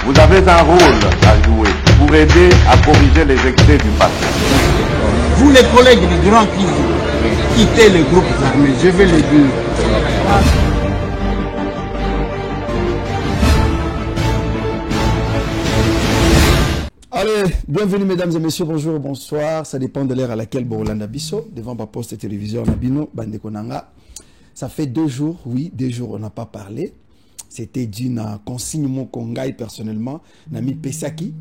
Vous avez un rôle à jouer pour aider à corriger les excès du passé. Vous les collègues du Grand qui quittez les groupes armés, je vais le dire. Allez, bienvenue mesdames et messieurs, bonjour, bonsoir. Ça dépend de l'heure à laquelle Borolanda Bisso, devant ma poste de télévision Nabino, Bande Konanga. Ça fait 2 jours, oui, 2 jours on n'a pas parlé. C'était d'une consigne mon Kongai personnellement. Nami Pesaki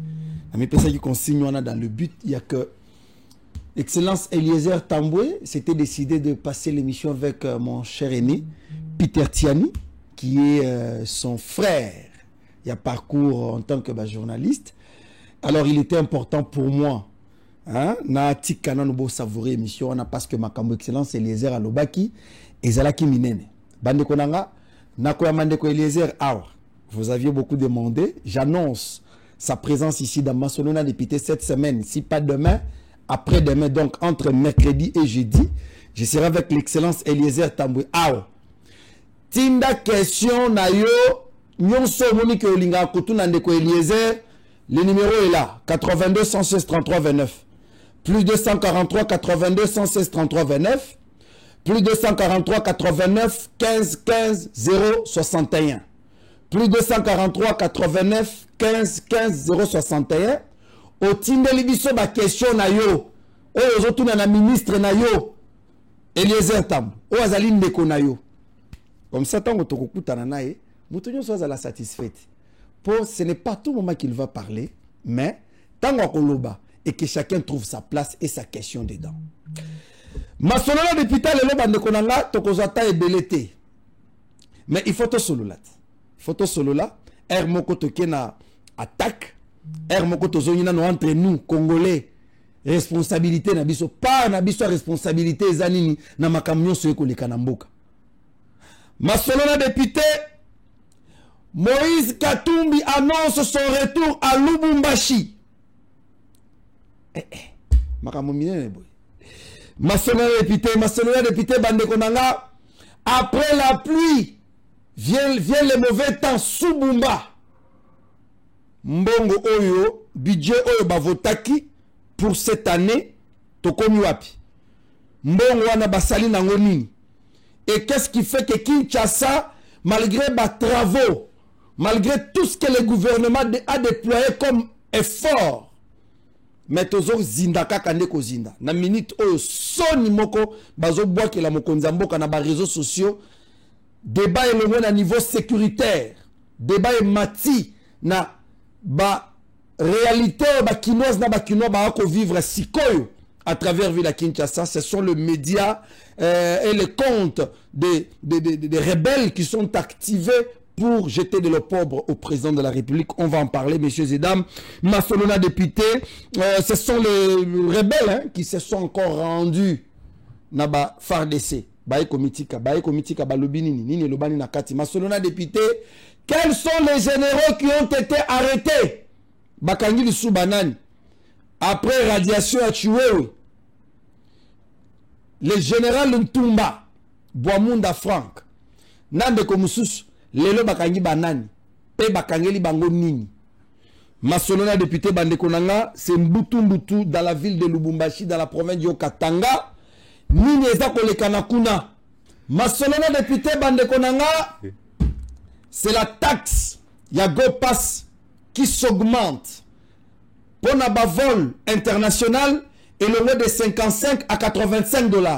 consigne on a dans le but, il y a que Excellence Eliezer Tamboué s'était décidé de passer l'émission avec mon cher aîné, Peter Tiani, qui est son frère. Il y a parcours en tant que journaliste. Alors, il était important pour moi. Na tikana no savourer émission parce que ma kambo Excellence Eliezer Alobaki et Zalaki Minene. Bande konanga na ko mande ko Eliezer awa. Vous aviez beaucoup demandé. J'annonce sa présence ici dans Masolona député cette semaine, si pas demain, après-demain, donc entre mercredi et jeudi, je serai avec l'Excellence Eliezer Tamboué awa. Tinda question na yo nyonso moni ke olinga kutuna ndeko Eliezer. Le numéro est là, 82 116 33 29, plus 243 82 116 33 29, plus 243 89 15 15 0 61, plus 243 89 15 15 0 61. Au tindeli biso ba question na yo, oyo ozotuna na ministre na yo, Eliezer Tamboué, oyo azali ndeko na yo. Comme ça, tant que tu as nae, mutonyo sois la satisfaite. Ce n'est pas tout moment qu'il va parler, mais tant qu'on et que chacun trouve sa place et sa question dedans. Masolola député le loba de konanga tokozata et belete. Mais il faut to sololat. Il faut to solola. Moko toke na attaque. Moko tozonina no entre nous Congolais. Responsabilité na biso pas na biso responsabilité zanini na makamnyo so ekoleka na mboka. Masolola député Moïse Katumbi annonce son retour à Lubumbashi. Masolola député Bande Konanga. Après la pluie, vient le mauvais temps sous Bumba. Mbongo Oyo, budget Oyo Bavotaki pour cette année, Tokomi Wapi. Mbongo Wana Basali Nangoni. Et qu'est-ce qui fait que Kinshasa, malgré les travaux, malgré tout ce que le gouvernement a déployé comme effort, mais toujours zindaka kandeko zinda. Na minute oyo soni moko bazo bois que la mokonzamboka na ba réseaux sociaux, débat est na niveau sécuritaire, débat est mati na ba réalité ba kinoise na ba kinois ba ko vivre sikoyo à travers Villa Kinshasa. Ce sont les médias et les comptes des rebelles qui sont activés pour jeter de l'opprobre au président de la République. On va en parler, messieurs et dames. Masolona député, ce sont les rebelles qui se sont encore rendus na FARDC. Baye komitika balobinini, nini lobani nakati. Masolona député, quels sont les généraux qui ont été arrêtés? Bakangi Lissou Banani. Après radiation à Chiwewe. Le général Ntumba, Boamunda Franck, Nande Komusus, Lelo Bakangi Banani, Pe Bakangeli Bango Nini. Masolona député Bande Konanga, c'est Mbutu dans la ville de Lubumbashi, dans la province de Katanga. Nini Ezako le Kanakuna. Masolona député Bande Konanga, c'est la taxe Yago Pass qui s'augmente. Pour un vol international, et le lot de 55 à 85 $.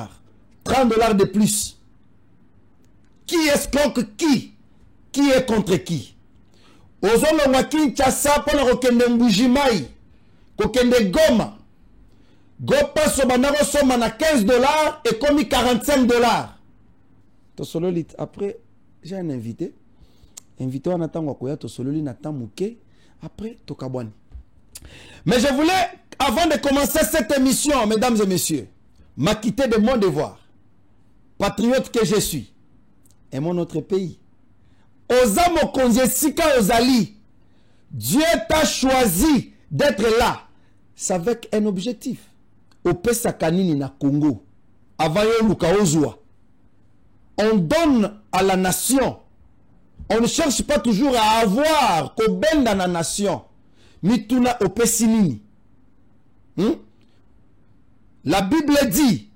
30 $ de plus. Qui escroque qui? Qui est contre qui? Ozolo Wakin Chassa pour le Rokende Mbujimai, Kokende Goma. Gopa Sobanaro somme à 15 $ et commis 45 $. Après, j'ai un invité. Invité en attendant Wakoya, Tosololi Natan Mouké. Après, Tokabwani. Mais je voulais, avant de commencer cette émission, mesdames et messieurs, m'acquitter de mon devoir, patriote que je suis, et mon autre pays. Ozamo Konzesika Ozali, Dieu t'a choisi d'être là. C'est avec un objectif. Au Pesakanini na Congo, avant Luka Ozua, on donne à la nation On ne cherche pas toujours à avoir qu'au ben dans la nation. Mituna au pessimini. La Bible dit,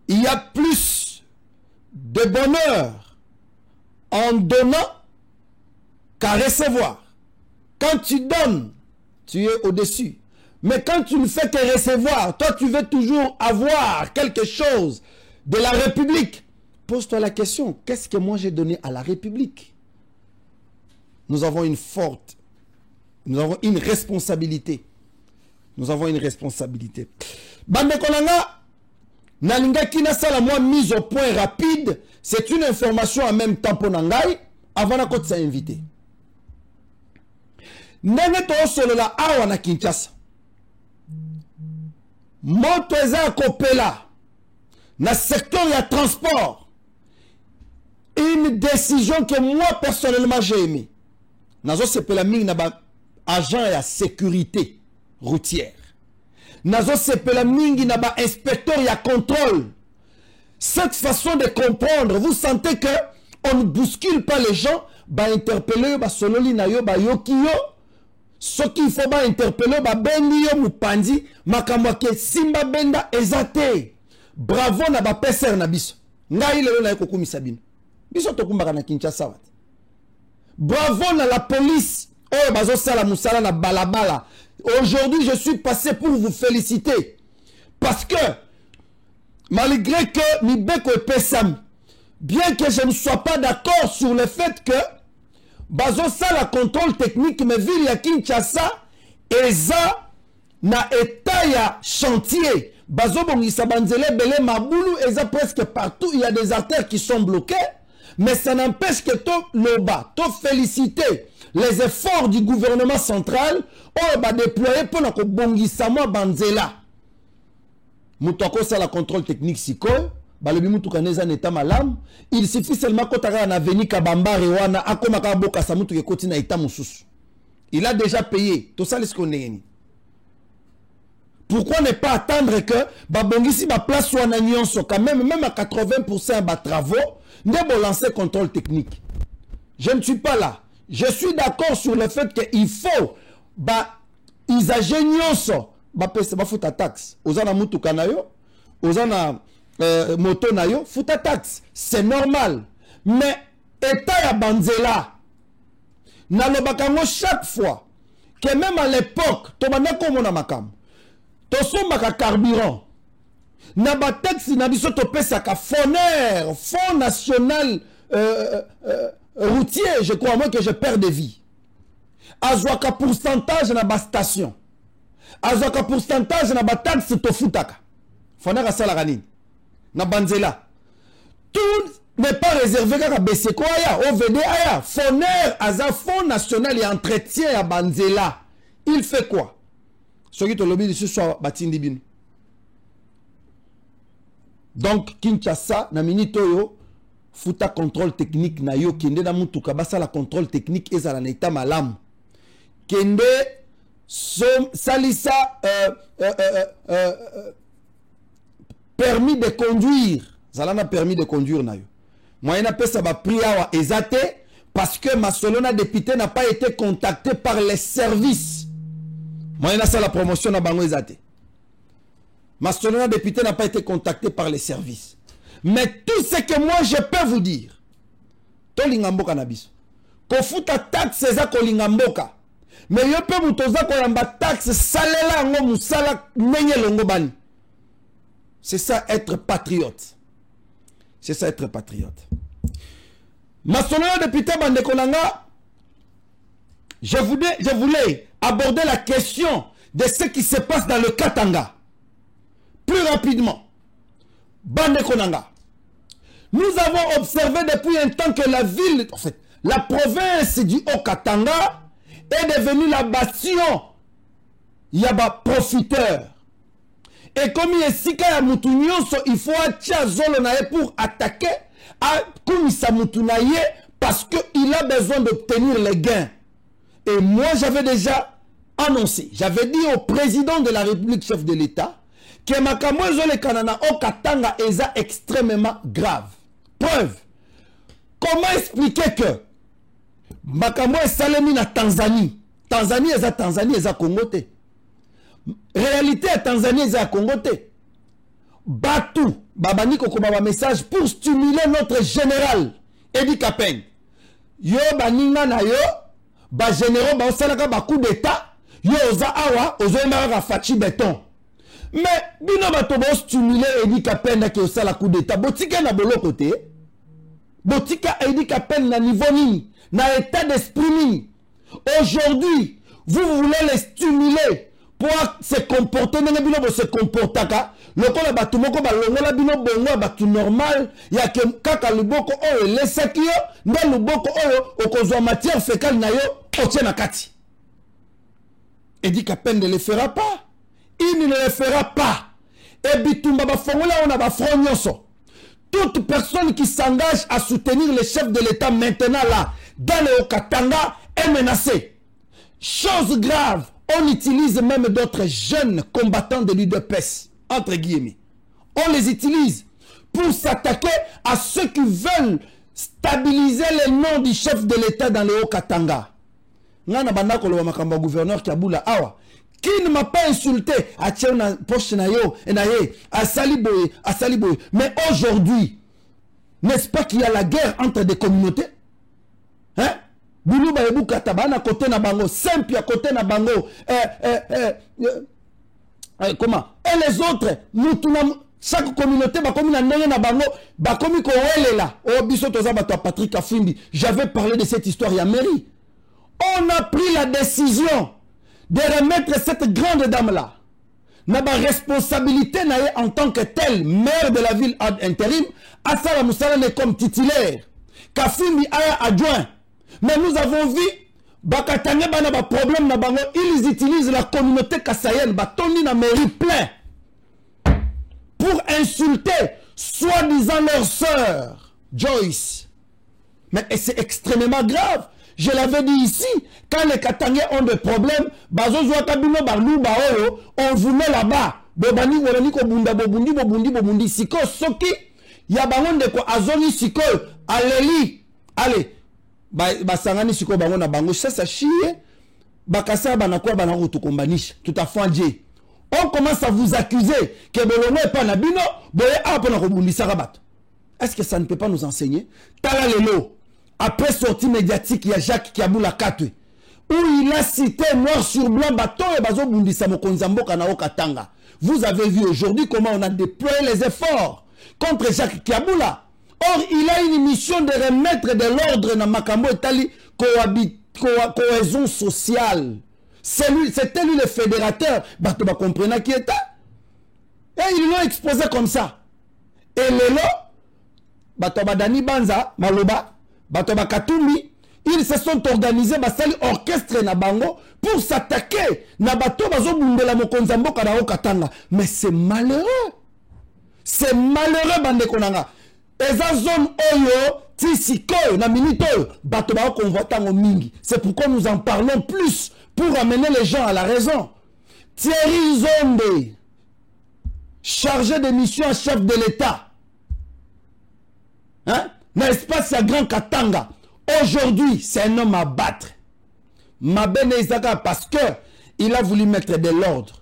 il y a plus de bonheur en donnant qu'à recevoir. Quand tu donnes, tu es au-dessus. Mais quand tu ne fais que recevoir, toi tu veux toujours avoir quelque chose de la République. Pose-toi la question, qu'est-ce que moi j'ai donné à la République? Nous avons une responsabilité. Nous avons une responsabilité. Bande Konanga, Nalinga Kinasala, moi mise au point rapide, c'est une information en même temps pour Nangai, avant la côte s'est invité. Nene to solo la awa na Kinshasa. Moto eza kopela na secteur ya transport. Une décision que moi personnellement j'ai aimé. Nazo sepela mingi na ba agent ya sécurité routière. Nazo sepela mingi na ba inspecteur ya contrôle. Cette façon de comprendre, vous sentez que on ne bouscule pas les gens, ba interpeller ba sololi na yo ba yokiyo. Ce qu'il faut ba interpeller ba bendi yo mupandi makamwa ke simba benda ezate. Bravo na ba peser na biso. Ngai lelo na kokumisa bino. Biso tokumbaka na Kinshasa wat. Bravo na la police. Oh bazo sala musala na balabala. Aujourd'hui, je suis passé pour vous féliciter. Parce que malgré que Mibeko et Pessam, bien que je ne sois pas d'accord sur le fait que bazo sala contrôle technique mais ville ya Kinshasa eza na état ya chantier. Bazo bongisa banzele belé mabulu eza presque partout, il y a des artères qui sont bloquées. Mais ça n'empêche que to loba, to féliciter les efforts du gouvernement central, on va déployer pour la bongisa moi banzela. Moutoko ça la contrôle technique siko, balobi mutukaneza neta malam, il suffit seulement que tu na veni kabamba rewana akoma ka boka sa mutu ke koti na eta mususu. Il a déjà payé, tout ça les connaît. Pourquoi ne pas attendre que babongisi ba place soit na nyonso quand même à 80% ba travaux, ne bon lancer contrôle technique. Je ne suis pas là. Je suis d'accord sur le fait qu'il faut ba usagers nyonso ba pesa ba futa taxe. Ozana mutu kanayo, ozana moto nayo futa taxe. C'est normal. Mais état ya banzela na lobakango chaque fois que même à l'époque to bana komo na makam. Tosomaka carburant. Na ba taxi na biso to pesaka FONER, Fonds national routier, je crois moi que je perds des vies. Azwaka pourcentage na ba station. Azwaka pourcentage na ba taxi to futaka. FONER asala kanini. Na banzela. Tout n'est pas réservé kaka Beseko aya, OVD aya. FONER aza Fonds national et entretien à banzela. Il fait quoi? Ce qui te lobby de ce soir, Batindi Bin. Donc, Kinshasa, na minitoyo, futa contrôle technique na yo, kende na mutuka, basa la contrôle technique, ezala na ita malam. Kende, salisa, permis de conduire. Zala na permis de conduire na yo. Moyen na pesa ba priawa ezate, parce que ma solona député n'a pas été contacté par les services. Moi, ça la promotion na bango ezate. Ma solona député n'a pas été contacté par les services. Mais tout ce que moi je peux vous dire, to lingamboka na biso. Ko futa taxe eza ko lingamboka. Mais yo pe mutoza ko yamba taxe salela ngo musala nenye longo bani. C'est ça être patriote. C'est ça être patriote. Ma solona député bande konanga, je voulais aborder la question de ce qui se passe dans le Katanga. Plus rapidement. Bande Konanga. Nous avons observé depuis un temps que la ville, en fait, la province du Haut-Katanga est devenue la bastion Yaba profiteur. Et comme il y a Sika ya Moutounionso, il faut attirer Zolonaye pour attaquer à Koumissa Moutounaye parce qu'il a besoin d'obtenir les gains. Et moi, j'avais déjà annoncé, j'avais dit au président de la République, chef de l'État, que Makamouzo le Kanana au Katanga est extrêmement grave. Preuve, Comment expliquer que makambo esalemi na Tanzanie, Tanzanie eza Congo te. Réalité à Tanzanie eza Congo te. Batu babani kokoma ba message pour stimuler notre général Edi Kapeng. Yo baninga na yo ba généraux ba osalaka ba coup d'état yo oza awa ozoyemaka fachi béton. Mais bino bato bo stimuler Edi Kapeng ki osala coup d'état botika na boloko te. Botika Edi Kapeng na niveau nini, na état d'esprit nini. Aujourd'hui, vous voulez les stimuler pour se comporter, mais bino se comportaka. Lokola batu moko ba longola bino bongo batu normal ya ke kaka luboko oyo lesaki yo nda luboko oyo okozwa matière fécale na yo otie na kati. Edi Kapeng ne le fera pas. Il ne le fera pas. Et bitumba ba fongola on a ba front nyonso. Toute personne qui s'engage à soutenir le chef de l'État maintenant là, dans le Haut-Katanga, est menacée. Chose grave, on utilise même d'autres jeunes combattants de l'UDPS, entre guillemets. On les utilise pour s'attaquer à ceux qui veulent stabiliser le nom du chef de l'État dans le Haut-Katanga. Ngana bandako lo makamba gouverneur Kabula awa. Qui ne m'a pas insulté à Tchèna poche na yo à Saliboye. Mais aujourd'hui, n'est-ce pas qu'il y a la guerre entre des communautés? Hein? Boulouba et Boukataba na côté na bango, Simpi à côté na bango, comment? Et les autres, chaque communauté ba komi na ndenge na bango, ba komi ko welela. Oh biso toza bato Patrick Afindi. J'avais parlé de cette histoire à mairie. On a pris la décision de remettre cette grande dame-là. N'a pas responsabilité en tant que telle, maire de la ville ad intérim, Asala Moussalane comme titulaire, Kafimi aya adjoint. Mais nous avons vu, Bakatane bana ba problème na bango, ils utilisent la communauté kassaïenne, batoni na mairie plein, pour insulter, soi-disant leur sœur, Joyce. Mais c'est extrêmement grave. Je l'avais dit ici, quand les Katangais ont des problèmes, on vous met là-bas. Bobani, bobundi, siko, soki, yabangon de quoi, azoni, siko, allez, basangani, siko, bangon, bango, ça chie, bakasa, banakwa, banako, tout kombanisha, tout à fait. On commence à vous accuser que Bolongo n'est pas nabino, boye, ah, pour bobundi, sarabat. Est-ce que ça ne peut pas nous enseigner? Talalelo. Après sortie médiatique, il y a Jacques Kiaboula Katwe, où il a cité noir sur blanc, bateau et bazo bundisa mokonzambo kanao katanga. Vous avez vu aujourd'hui comment on a déployé les efforts contre Jacques Kiaboula. Or, il a une mission de remettre de l'ordre dans Makambo et Tali, cohésion sociale. C'était lui le fédérateur. Bato ba comprena qui était. Et ils l'ont exposé comme ça. Et Lelo, bato ba Dani Banza, Maloba, Batoba Katumi, ils se sont organisés basali orchestre na bango pour s'attaquer na bato bazo bundela mokonzambo kanao katanga. Mais c'est malheureux. C'est malheureux bande konanga. Eza zone oyo tisiko na minito bato ba konvotango mingi. C'est pourquoi nous en parlons plus pour amener les gens à la raison. Thierry Zonde, chargé de mission en chef de l'État. Hein? N'est-ce pas, c'est Grand Katanga. Aujourd'hui, c'est un homme à battre. Mabene Isaka, parce que il a voulu mettre de l'ordre.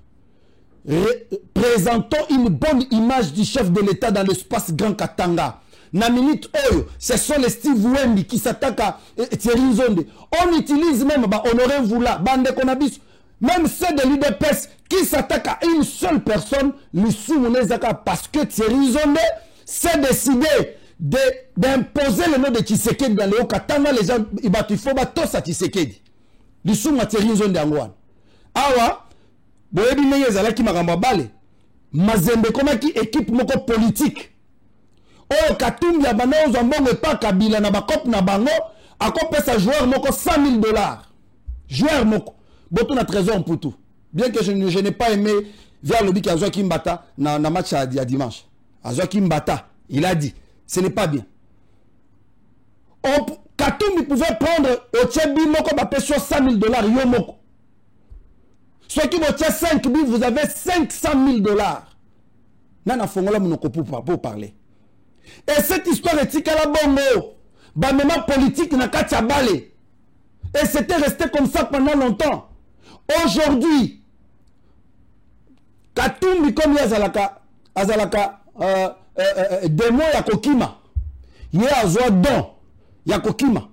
Présentons une bonne image du chef de l'État dans l'espace Grand Katanga. Na minute oyo, ce sont les Steve Wemby qui s'attaquent à Thierry Zonde. On utilise même Honoré Voula, Bande Konabis, même ceux de l'UDPS qui s'attaquent à une seule personne, Lussou Mounezaka, parce que Thierry Zonde s'est décidé d'imposer le nom de Tshisekedi dans le Haut-Katanga. Les gens, il faut tous à Tshisekedi. Du sous Thierry Zonde Angouane. Awa, boyebi neye zalaki makambo bale. Mazembe koma ki équipe moko politique. Oyo Katumbi ya bana ozambongo pa Kabila na bakop na bango, akopesa joueur moko $100 000. Joueur moko. Boto na trésor pour tout. Bien que je n'ai pas aimé vers le Biki Azwa Kimbata na match à dimanche. Azwa Kimbata, il a dit. Ce n'est pas bien. Katumbi pouvait prendre au Tchebi Moko Bapé sur $100 000 Yomoko. Ceux qui vont 5 000, vous avez $500 000. Nana Fongola Monoko pour parler. Et cette histoire est Tikala Bongo. bamema politique na kati ya bale. Et c'était resté comme ça pendant longtemps. Aujourd'hui, Katumbi comme Azalaka démon ya kokima. Ye azwa don ya kokima.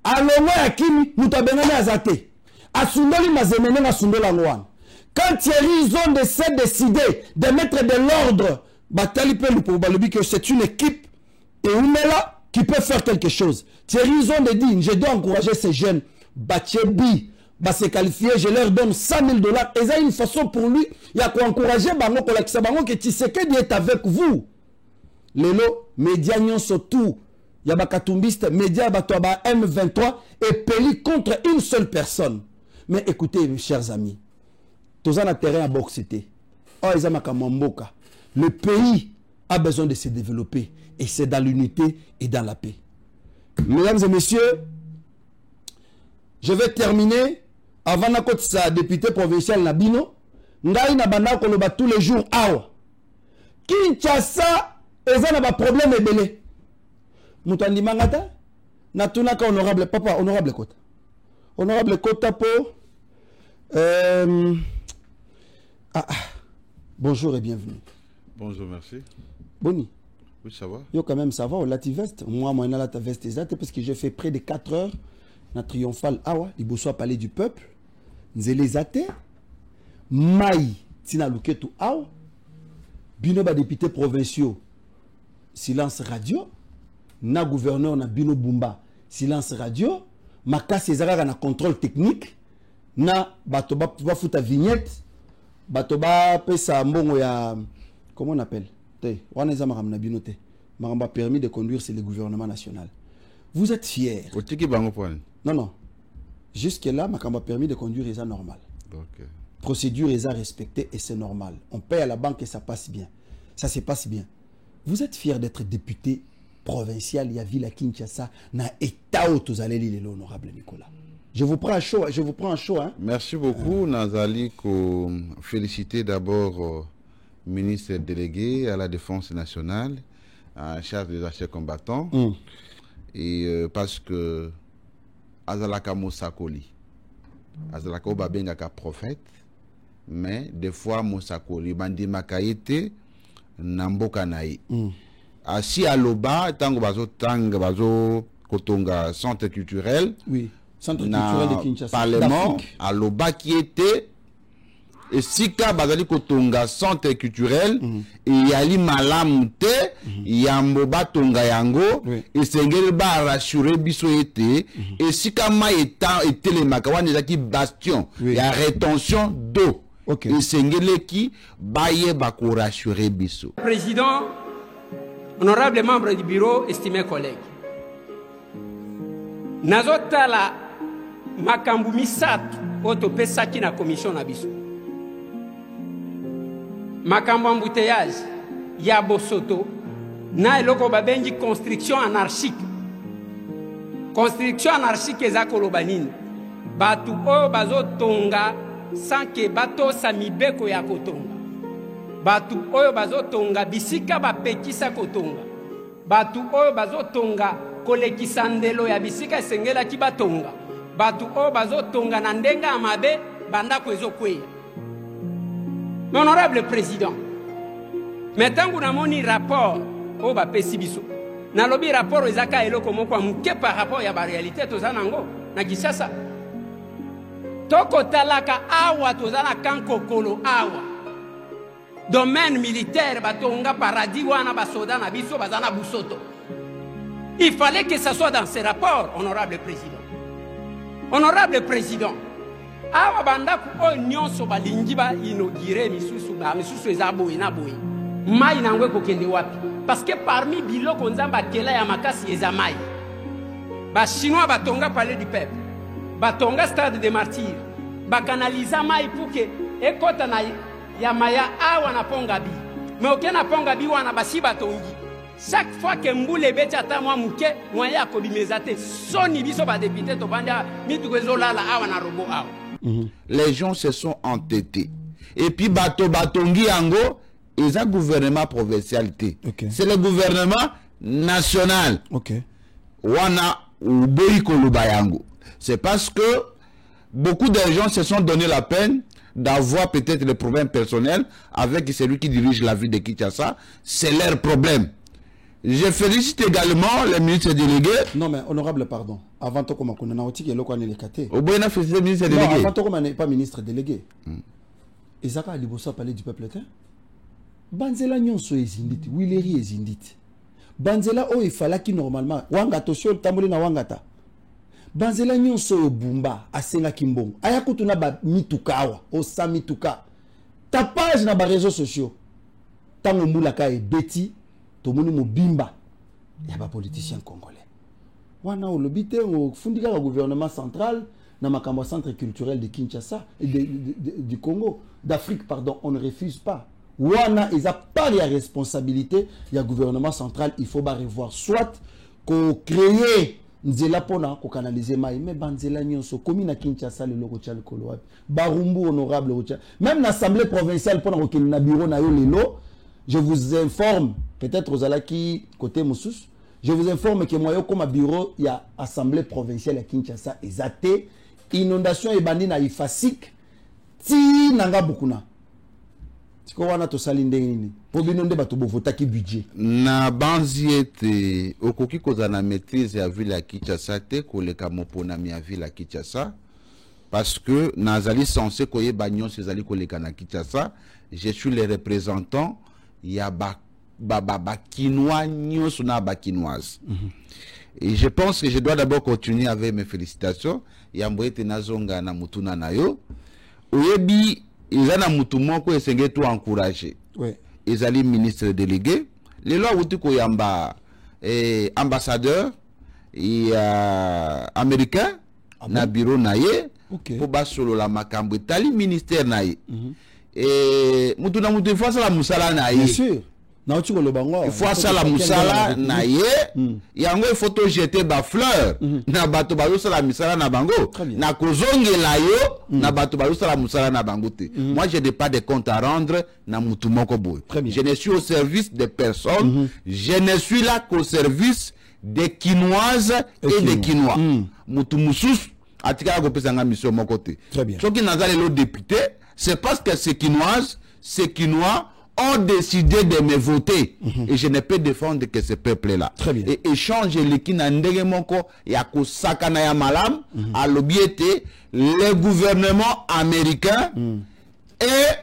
Alongo ya kimi mutabengane azate. Asundoli mazemene na sundola ngwana. Quand Thierry Zone s'est décidé de mettre de l'ordre, que c'est une équipe et là qui peut faire quelque chose. Thierry Zone dit, je dois encourager ces jeunes. Bachebi, se qualifier, je leur donne 100 000 $. Et ça, une façon pour lui, il y a quoi encourager Bango que Tshisekedi est avec vous. Lelo, médias nyon surtout, il y a bakatumbiste, médias batoaba M23 et Peli contre une seule personne. Mais écoutez, mes chers amis, tous en terrain à boxité. Oh, le pays a besoin de se développer et c'est dans l'unité et dans la paix. Mesdames et messieurs, je vais terminer avant na côté sa député provincial Nabino. Ngai na banda koloba tous les jours awa. Kinshasa eza na ba problème ebele. Mutandi mangata na tunaka honorable papa honorable Kota. Honorable Kota pour bonjour et bienvenue. Bonjour, merci. Boni. Oui, ça va. Yo quand même ça va, on l'a veste. Moi, moi, la veste exacte parce que j'ai fait près de 4 heures. Na triomphal awa, il bosso parler du peuple. Nzele zate. Mai, tina luketu awa. Bino ba député provinciaux. Silence radio. Na gouverneur na Bino Bumba. Silence radio. Makasi ezaka na contrôle technique. Na batoba futa vignette. Batoba pesa mbongo ya comment on appelle? Maramba permis de conduire, c'est le gouvernement national. Vous êtes fiers? Non, non. Jusque-là, Maramba permis de conduire, c'est normal. Okay. Procédure est respectée et c'est normal. On paye à la banque et ça passe bien. Ça se passe bien. Vous êtes fiers d'être député provincial, il y a Ville à Kinshasa, na État où vous allez lire l'honorable Nicolas. Je vous prends un show, je vous prends un show. Hein? Merci beaucoup, Nazali, ko féliciter d'abord ministre délégué à la défense nationale, en charge des anciens combattants, et parce que Azalaka Moussakoli, Azalaka Obabengaka prophète, mais des fois Moussakoli, Bandi Makaïte, Namboka Naï. Asi Aloba, Tango Bazo Tang Bazo Kotonga, centre culturel, oui, centre culturel de Kinshasa, Parlement, Aloba qui était. Et si ka bazali kotonga centre culturel et yali malamute yamboba tonga yango et sengeli ba rassurer biso été et si ka ma eta le makawan ezaki bastion ya rétention d'eau et sengeli ki baye ba ko rassurer biso. Président, honorable membre du bureau, estimés collègues, nazotala makambu misatu otopesaki na commission na biso. Makambo embouteillage ya Bosoto na eloko babengi construction anarchique. Construction anarchique eza koloba nini? Batu oyo bazotonga sans que bato sa mibeko ya kotonga. Batu oyo bazotonga bisika bapekisa kotonga. Batu oyo bazotonga kolekisa ndelo ya bisika esengela ki batonga. Batu oyo bazotonga na ndenga amabe bandako ezokweya. Mon honorable président, maintenant que nous avons un rapport au Bapesibiso, nous avons un rapport aux Zaka et le par rapport à la réalité de Zanango, na Kinshasa. Toko talaka awa tozana kanko kolo awa. Domaine militaire batonga paradis wana basoda na biso bazana busoto. Il fallait que ça soit dans ces rapports, honorable président. Honorable président. Awa banda ko nyonso balingi ba inaugurer misusu ezabo ina boy mai nangwe ko kende wapi parce que parmi biloko nzamba kela ya makasi ezamai ba chinois batonga palais du peuple batonga stade des martyrs ba canaliser mai pour que ekota na ya maya awa na pongabi mais okena pongabi wana basi batongi chaque fois que Mboule Betia tamwa muke moya ko bimezate soni biso ba député to banda mitu kezolala awa na robo awa. Les gens se sont entêtés. Et puis, Batongi Yango, ils ont gouvernement provincialité. C'est le gouvernement national. wana uboyi koloba yango. C'est parce que beaucoup de gens se sont donné la peine d'avoir peut-être des problèmes personnels avec celui qui dirige la ville de Kinshasa. C'est leur problème. Je félicite également les ministres délégués. Non, mais honorable, pardon. Avant tout, comme on a dit que l'on est le caté. Au bout, on a félicité les ministres délégués. délégués. Avant tout, comme on n'est pas ministre délégué. Et ça, quand Libosa parlait du peuple, Banzela nyonso ezinditi, Wileri ezinditi. Banzela o il fallait qui normalement, Wangata sur tambouli na Wangata. Banzela nyonso bumba, asenga kimbongo. Aya kutuna ba mitukawa, o sa mituka. Ta page na ba réseaux sociaux. Tango mbulaka e beti. Tomoni mobimba ya ba politicien congolais wana olobite o fundika le gouvernement central na makambo centre culturel de Kinshasa et du Congo d'Afrique pardon, on ne refuse pas wana ils a pas la responsabilité ya gouvernement central, il faut ba revoir soit ko créer nzela pona ko canaliser mai mais banzela nyonso komi na Kinshasa le loko tchal kolo barumbu honorable même l'assemblée provinciale pona ko na bureau na yo lelo. Je vous informe, peut-être aux Alaki côté Moussous, je vous informe que moi, comme bureau, il y a assemblée provinciale à Kinshasa, et inondation et bandit na ifasik, ti nanga bukuna. Tiko wana to salinde nini? Po binonde bato bo vota ki budget. Na banziete okoki koza na maîtrise ya ville à Kinshasa te koleka mopona mi ya ville à Kinshasa parce que nazali censé koye banyon sezali koleka na Kinshasa, je suis le représentant il y a Bakinois, et je pense que je dois d'abord continuer avec mes félicitations. Il y a Mboete Nazonga na Mutuna Nayo. Oyebi, ils ont mutu moko esenge tout encourager. Oui. Ils allaient ministre délégué. Les lois outi ko yamba ambassadeur et américain na bureau naye pour basolo la makambo tali ministère naye. Et mutuna mutu faut ça la musala naye. Bien sûr. Il faut ça la musala naye. Yango il faut to jeter ba fleur na bato ba la musala na bango. Na kozonge la yo na bato ba la musala na bango te. Moi je n'ai pas de compte à rendre na mutu moko boy. Je ne suis au service des personnes, je ne suis là qu'au service des Kinoises et des Kinois. Mutu musus atika go pesanga mission moko te. Ce qui nazali le député, c'est parce que ces Kinoises, ces Kinois ont décidé de me voter et je ne peux défendre que ce peuple-là. Et échange l'équina ndegemoko yako sakana ya malam à l'objectif le gouvernement américain est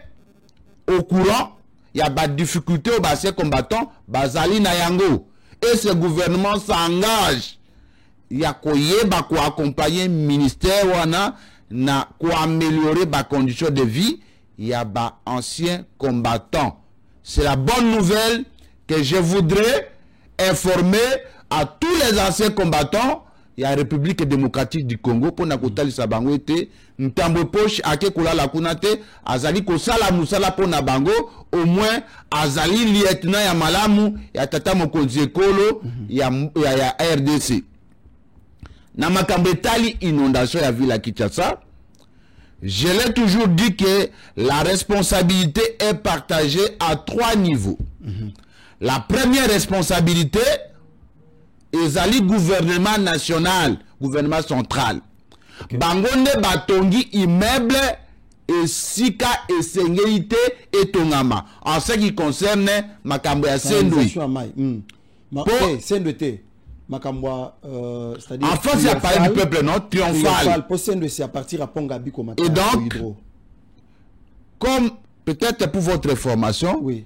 au courant il y a des difficultés au bassin combattant bazali na yango et ce gouvernement s'engage yako yeba ko accompagner ministère wana na ko améliorer ba conditions de vie. Il y a des anciens combattants. C'est la bonne nouvelle que je voudrais informer à tous les anciens combattants. Il y a la République démocratique du Congo pour Nakotali Sabangoete, Ntambo Poche, Ake Kula Lakunate, Azali Kosala Musala pour Nabango, au moins Azali lieutenant ya Malamu, ya Tata Mokonzi Kolo, ya RDC. Namakambetali inondation ya ville à Kinshasa. Je l'ai toujours dit que la responsabilité est partagée à 3 niveaux. La première responsabilité est le gouvernement national, gouvernement central. Bangonde batongi immeuble et sika et sécurité et tongama. En ce qui concerne makambo ya Sendui. C'est-à-dire en France, il y a parlé du peuple, non? Triomphal. À partir à Pongabi comme et donc, comme peut-être pour votre information, il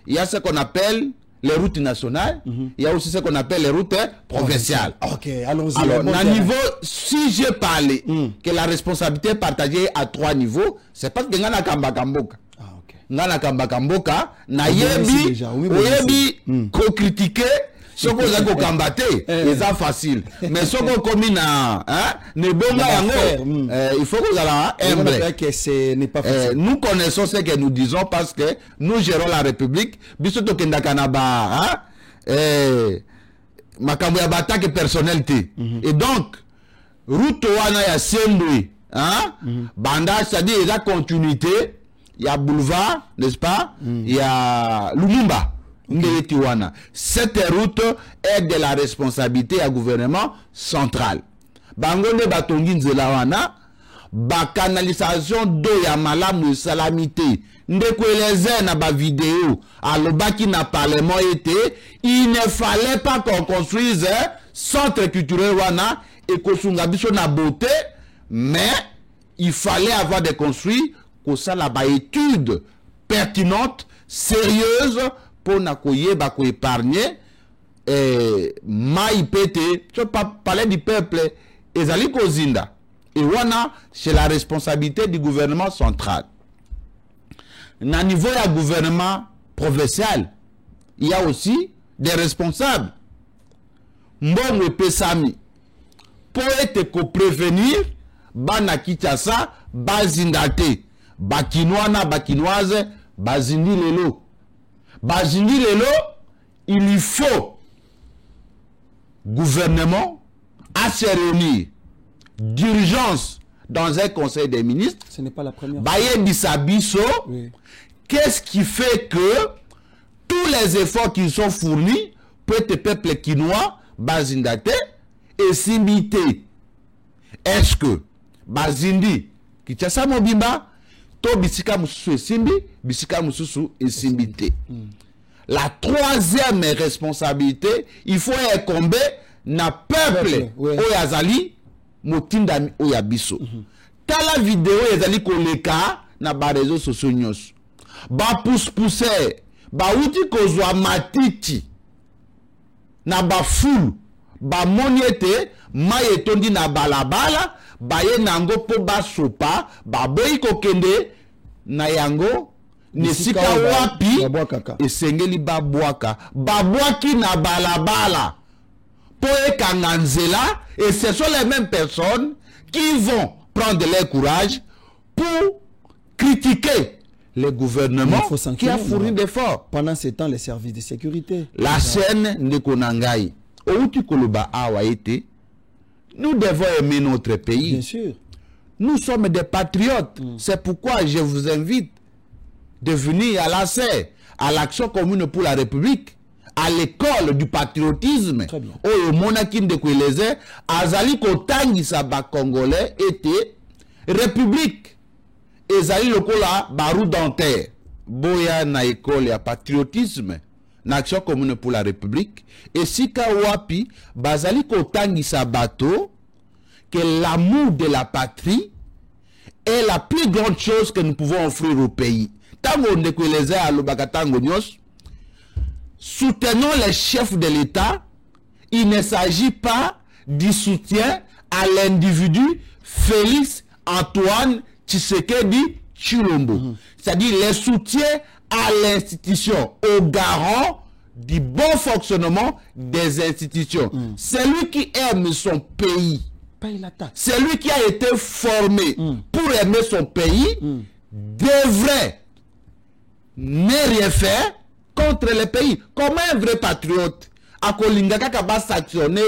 y a ce qu'on appelle les routes nationales, il y a aussi ce qu'on appelle les routes provinciales. Ok, allons-y. Alors, à niveau, si j'ai parlé que la responsabilité est partagée à 3 niveaux, c'est parce que Ngana Kamba Kamboka. Ngana Kamba Kamboka, na yebi, ko critiquer. Ce qu'on a combattu, c'est facile. Mais ce qu'on commis il faut que vous ayez humble. Nous connaissons ce que nous disons parce que nous gérons la République. Bisoto kenda kanaba, makambo ya batake personnalité. Et donc, route wana ya Sendui, banda, c'est-à-dire la continuité, il y a boulevard, n'est-ce pas? Il y a Lumumba. Cette route est de la responsabilité du gouvernement central. Bangonde batongi nzela wana, ba canalisation d'eau ya malamu salamité. Ndekweleze na ba vidéo, alobaki na parlement été, il ne fallait pas qu'on construise un centre culturel wana et kosunga biso na beauté, mais il fallait avoir des construits pour ça la ba étude pertinente, sérieuse pour na koye ba ko épargner maïpete, tu parler du peuple ezali kozinda. Et wana c'est la responsabilité du gouvernement central. Na niveau du gouvernement provincial, il y a aussi des responsables. Mbongo pesami pour être prévenir bana Kinshasa bazindate bakinoana bakinoise bazindi lelo. Bazindi lelo, il faut gouvernement à se réunir d'urgence dans un conseil des ministres. Ce n'est pas la première Baye Bissabiso, oui. Qu'est-ce qui fait que tous les efforts qui sont fournis pour être peuple quinois, bazindate et simbité? Est-ce que bazindi, Kinshasa mobimba, to bisika mususu et simbi, bisika mususu et simbité? La troisième responsabilité, il faut incomber na peuple oyazali motinda oyabiso. Tala vidéo ezali koleka na ba réseaux sociaux nyos. Ba pousse ba uti kozwa matiti na ba foule ba moniete mayetondi na balabala ba ye nango po ba sopa ba boyi kokende na yango nesika wapi esengeli babwaki na balabala po ekanga nzela, et ce sont les mêmes personnes qui vont prendre leur courage pour critiquer le gouvernement qui a fourni d'efforts. Pendant ce temps, les services de sécurité. La scène de Konangai, Outi Koloba Awaïté, nous devons aimer notre pays. Bien sûr. Nous sommes des patriotes. C'est pourquoi je vous invite de venir à l'ACER, à l'Action commune pour la République, à l'école du patriotisme. Très bien. Au monaki de Kweleze, Azali Kotangi Saba Congolais était République. Ezali Lokola Barou Dentaire. Boya na école ya patriotisme. L'Action commune pour la République. Et Sika Wapi, Bazali Kotangi Sabato, que l'amour de la patrie est la plus grande chose que nous pouvons offrir au pays. Tango de Kweleze à Lobakatango Nyos, soutenons les chefs de l'État. Il ne s'agit pas du soutien à l'individu Félix Antoine Tshisekedi Tshilombo. C'est-à-dire le soutien à l'institution, au garant du bon fonctionnement des institutions. Celui qui aime son pays, celui qui a été formé pour aimer son pays, devrait ne rien faire contre le pays. Comme un vrai patriote, akolinga kaka ba sanctionner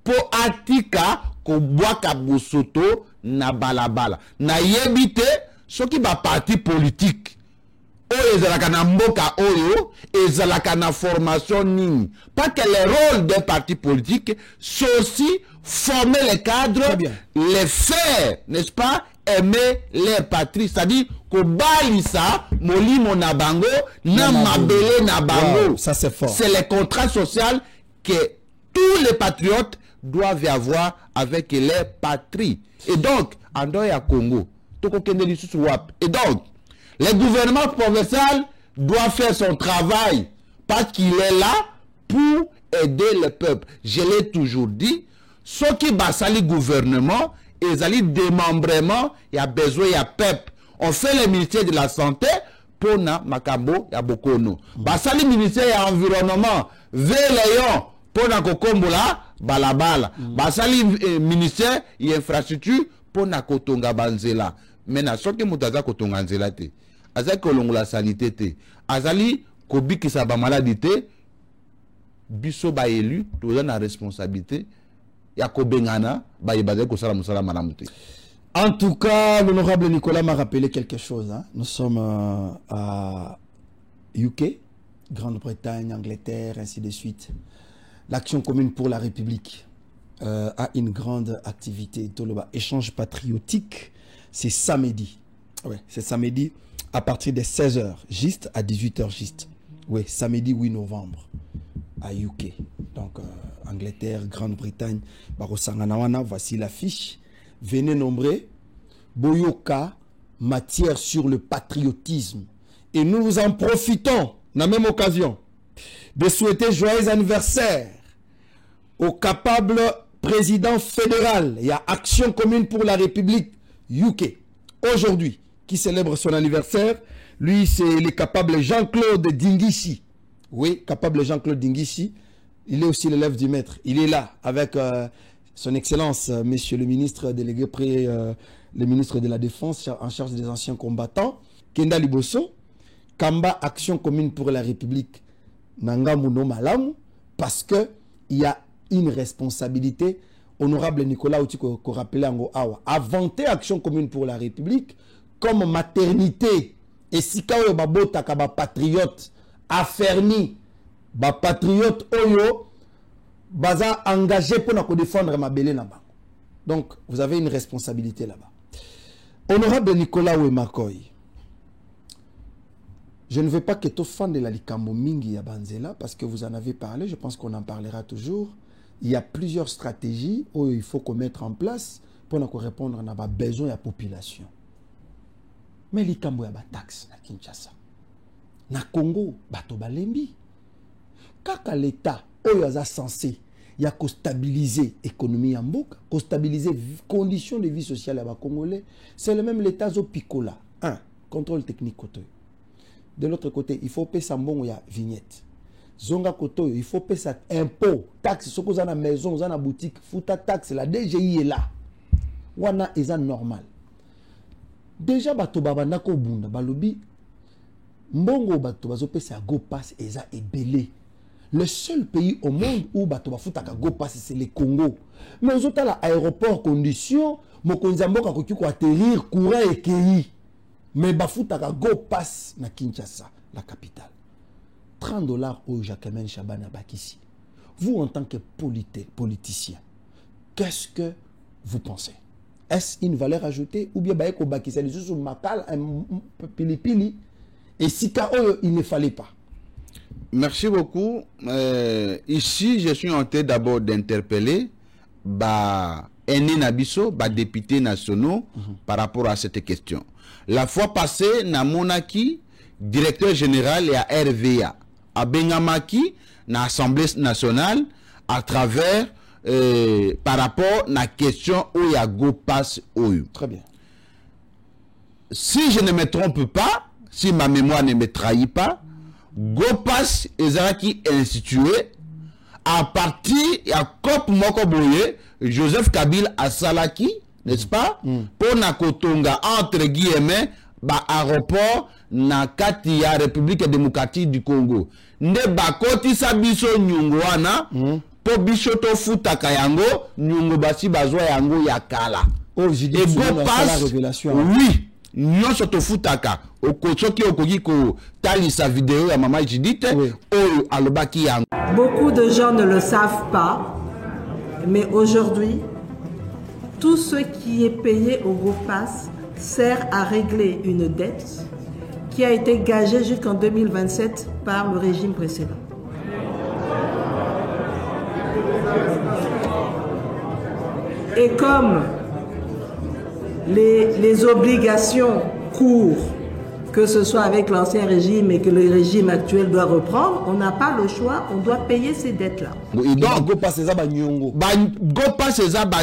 pour atika ko boaka bosoto na balabala. Na yebite soki ba parti politique oyo ezalaka na mboka oyo ezalaka na formation nini. Pas que le rôle d'un parti politique, c'est aussi former les cadres, les faire, n'est-ce pas, aimer leur patrie, c'est-à-dire que balisa molimo na bango na mabele na bango. Wow, ça c'est fort. C'est le contrat social que tous les patriotes doivent avoir avec leur patrie. Et donc, en dehors ya Congo, et donc, le gouvernement provincial doit faire son travail parce qu'il est là pour aider le peuple. Je l'ai toujours dit, ce qui basali gouvernement, ils allaient démembrement, il y a besoin, il y a peuple. On fait le ministère de la santé pour na makambo ya bokono. Basali ministère ya environnement, Véléon pour na kokombola balabala. Basali ministère ya infrastructure pour na kotonga banzela. Maintenant, ce qui mutaza kotonga nzela te. Azali kolongola sanité te. Azali kobikisa ba maladie te. Biso ba élu, toza na responsabilité. En tout cas, l'honorable Nicolas m'a rappelé quelque chose. Hein. Nous sommes à UK. Grande-Bretagne, Angleterre, ainsi de suite. L'Action commune pour la République a une grande activité. Échange patriotique, c'est samedi. Ouais, c'est samedi à partir de 16h, juste à 18h, juste. Oui, samedi 8 novembre, à UK. Donc, Angleterre, Grande-Bretagne, Barosanganawana, voici l'affiche. Venez nombreux. Boyoka, matière sur le patriotisme. Et nous en profitons, la même occasion, de souhaiter joyeux anniversaire au capable président fédéral. Il y a Action commune pour la République UK. Aujourd'hui, qui célèbre son anniversaire. Lui, c'est le capable Jean-Claude Dingissi. Oui, capable Jean-Claude Dingissi. Il est aussi l'élève du maître. Il est là avec son excellence, monsieur le ministre délégué près le ministre de la Défense en charge des anciens combattants, Kenda Liboso, Kamba Action commune pour la République, Nanga Mouno Malamu, parce qu'il y a une responsabilité. Honorable Nicolas Outiko, qu'on rappelait en Awa, inventer Action commune pour la République comme maternité. Et si quand on a patriote affermi, patriote oyo, baza engagé pour défendre ma belle là-bas. Donc, vous avez une responsabilité là-bas. Honorable Nicolas Ouemakoy, je ne veux pas que tout fan de la Likambo Mingi ya Banzela, parce que vous en avez parlé, je pense qu'on en parlera toujours. Il y a plusieurs stratégies où il faut qu'on mette en place pour répondre à nos besoins de la population. Mais Likambo ya ba taxe na Kinshasa. Na Congo, bato balembi. Kaka l'État, oyo aza censé, il y a stabiliser l'économie en Mboka, stabiliser les conditions de vie sociale à Congolais, c'est le même l'État zo picola. Un, contrôle technique côté. De l'autre côté, il faut payer ça bon, il y a vignette. Zonga koto, il faut payer ça impôt, taxe, ce que vous avez à la maison, vous avez à la boutique, fouta taxe, la DGI est là. Wana est normal. Déjà, bato babana ko bunda, balobi, mbongo bato bazo payer ça go pass eza ebele. Le seul pays au monde où bato bafuta ka go pass c'est le Congo. Mais aux autres là aéroport condition, mokonzamboka ko ko atterrir courant et kei. Mais bafuta ka go pass na Kinshasa, la capitale. $30 au Jacquemin Chabana Bakissi. Vous, en tant que politicien, qu'est-ce que vous pensez? Est-ce une valeur ajoutée ou bien Baeko Bakissi, les sous makal, pili et si il ne fallait pas? Merci beaucoup. Ici, je suis en train d'abord d'interpeller Ene Nabiso, députés nationaux, par rapport à cette question. La fois passée, na Monaki, directeur général et à RVA, à Bengamaki, na Assemblée nationale, à travers, par rapport à la question où il y a go pass Oyu. Très bien. Si je ne me trompe pas, si ma mémoire ne me trahit pas, go pass Ezaraki institué à partir à Kop Mokoboye, Joseph Kabila à Salaki, n'est-ce pas? Pour Nakotonga, entre guillemets, aéroport na kati ya République démocratique du Congo. Nde bakoti sa biso nyungu wana, po biso to futaka yango, nyungu basi bazwa yango ya kala. Oh, j'ai dit la révélation. Oui, nyon soto futaka. Okochoki okogi ko tali sa vidéo ya maman Judith, oyo alobaki yango. Beaucoup de gens ne le savent pas, mais aujourd'hui, tout ce qui est payé au groupe pass sert à régler une dette qui a été gagée jusqu'en 2027 par le régime précédent. Et comme les obligations courent, que ce soit avec l'ancien régime et que le régime actuel doit reprendre, on n'a pas le choix, on doit payer ces dettes-là. Donc, go pass eza ba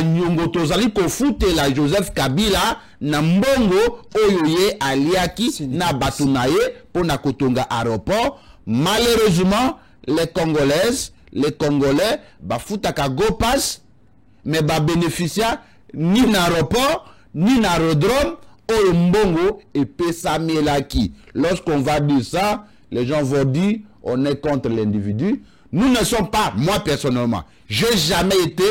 nyongo tozali ko futela Joseph Kabila na mbongo oyo ye aliaki na batu na ye pour na kotonga aéroport. Malheureusement, les Congolaises, les Congolais bafutaka go pass mais ba bénéficia ni na aéroport ni na aérodrome. Mbongo et Pesamelaki. Lorsqu'on va dire ça, les gens vont dire on est contre l'individu. Nous ne sommes pas, moi personnellement, je n'ai jamais été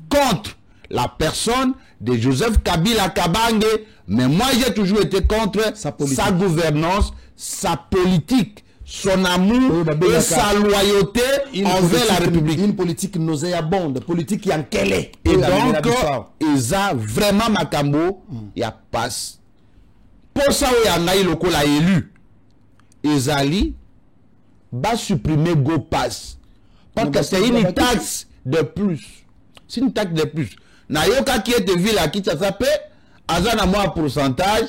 contre la personne de Joseph Kabila Kabange, mais moi j'ai toujours été contre sa gouvernance, sa politique. son amour et sa loyauté envers la République. Une politique nauséabonde, politique qui en quelle est. Et donc, ils ont vraiment Makambo, il y a passe. Pour ça, il y a un local élu. Ils allaient supprimer Go Pass. Parce que c'est une taxe de plus. C'est une taxe de plus. Nayoka qui est de ville à qui ça s'appelle, Azana moi pourcentage,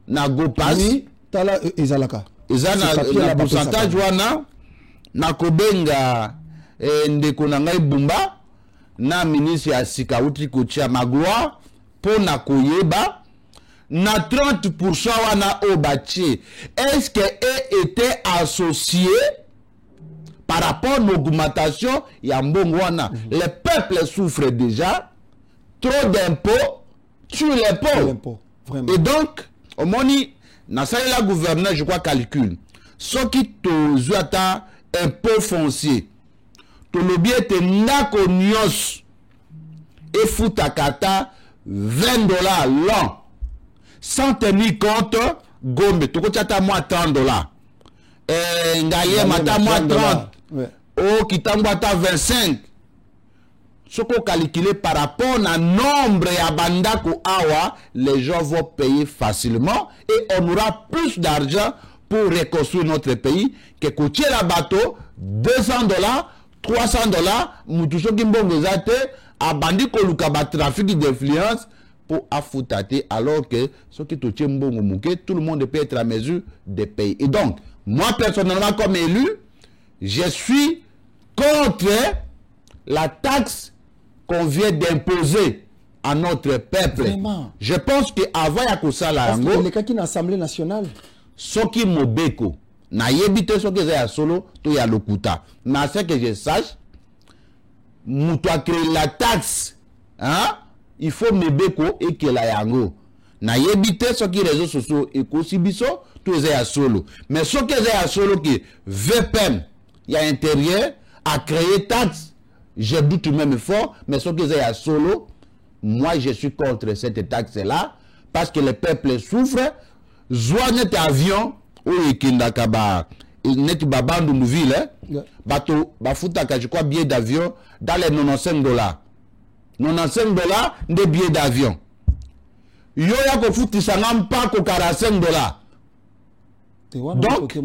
na Go Pass. Oui, tala ezalaka. Ezana pourcentage wana, na kobenga ndeko na ngai Bumba, na ministre ya Sikauti Kotia Magloire, pour na koyeba, na 30% wana obachi. Est-ce que était associé par rapport à l'augmentation, il y a un bon wana. Le peuple souffre déjà. Trop d'impôts tue les pauvres. Et donc, au moment où la gouverneur, je crois, calcule. Ce qui te impôt foncier, tu le bien te nakonios et foutakata $20 l'an. Sans tenir compte, gombe, tu as moins $30. Ngaye mata moins 30. Oh, qui t'a 25. Ce qu'on calcule par rapport au nombre de bandako awa, les gens vont payer facilement et on aura plus d'argent pour reconstruire notre pays que coûter la bateau $200, $300, mutuso kimbongo zate, a bandi koluka ba trafic d'influence pour affouter alors que ce qui touche mbongo mouké, tout le monde peut être à mesure de payer. Et donc, moi personnellement comme élu, je suis contre la taxe qu'on vient d'imposer à notre peuple. Vraiment? Je pense qu'avant il y a que ça là. Parce que les cas qui l'Assemblée nationale. Ce qui mobeko, na yebite ce que j'ai à solo, tout y a le kuta. Mais à ce que je sache, moutoua créer la taxe, hein? Il faut mebeko et que la yango. Na yebite ce qui réseaux sociaux et kosibiso, tout y a solo. Mais ce que j'ai à solo qui VPN, il y a intérieur à créer taxe. Je doute même fort, mais ce que j'ai à solo, moi je suis contre cette taxe-là, parce que le peuple souffre. Soit net avion, ou Kindakaba, net babandu nouvelle, bateau, bafutaka, je crois, billet d'avion, dans les $95. $95 des billets d'avion. Yoya ko futi sangam pas ko $45. Donc,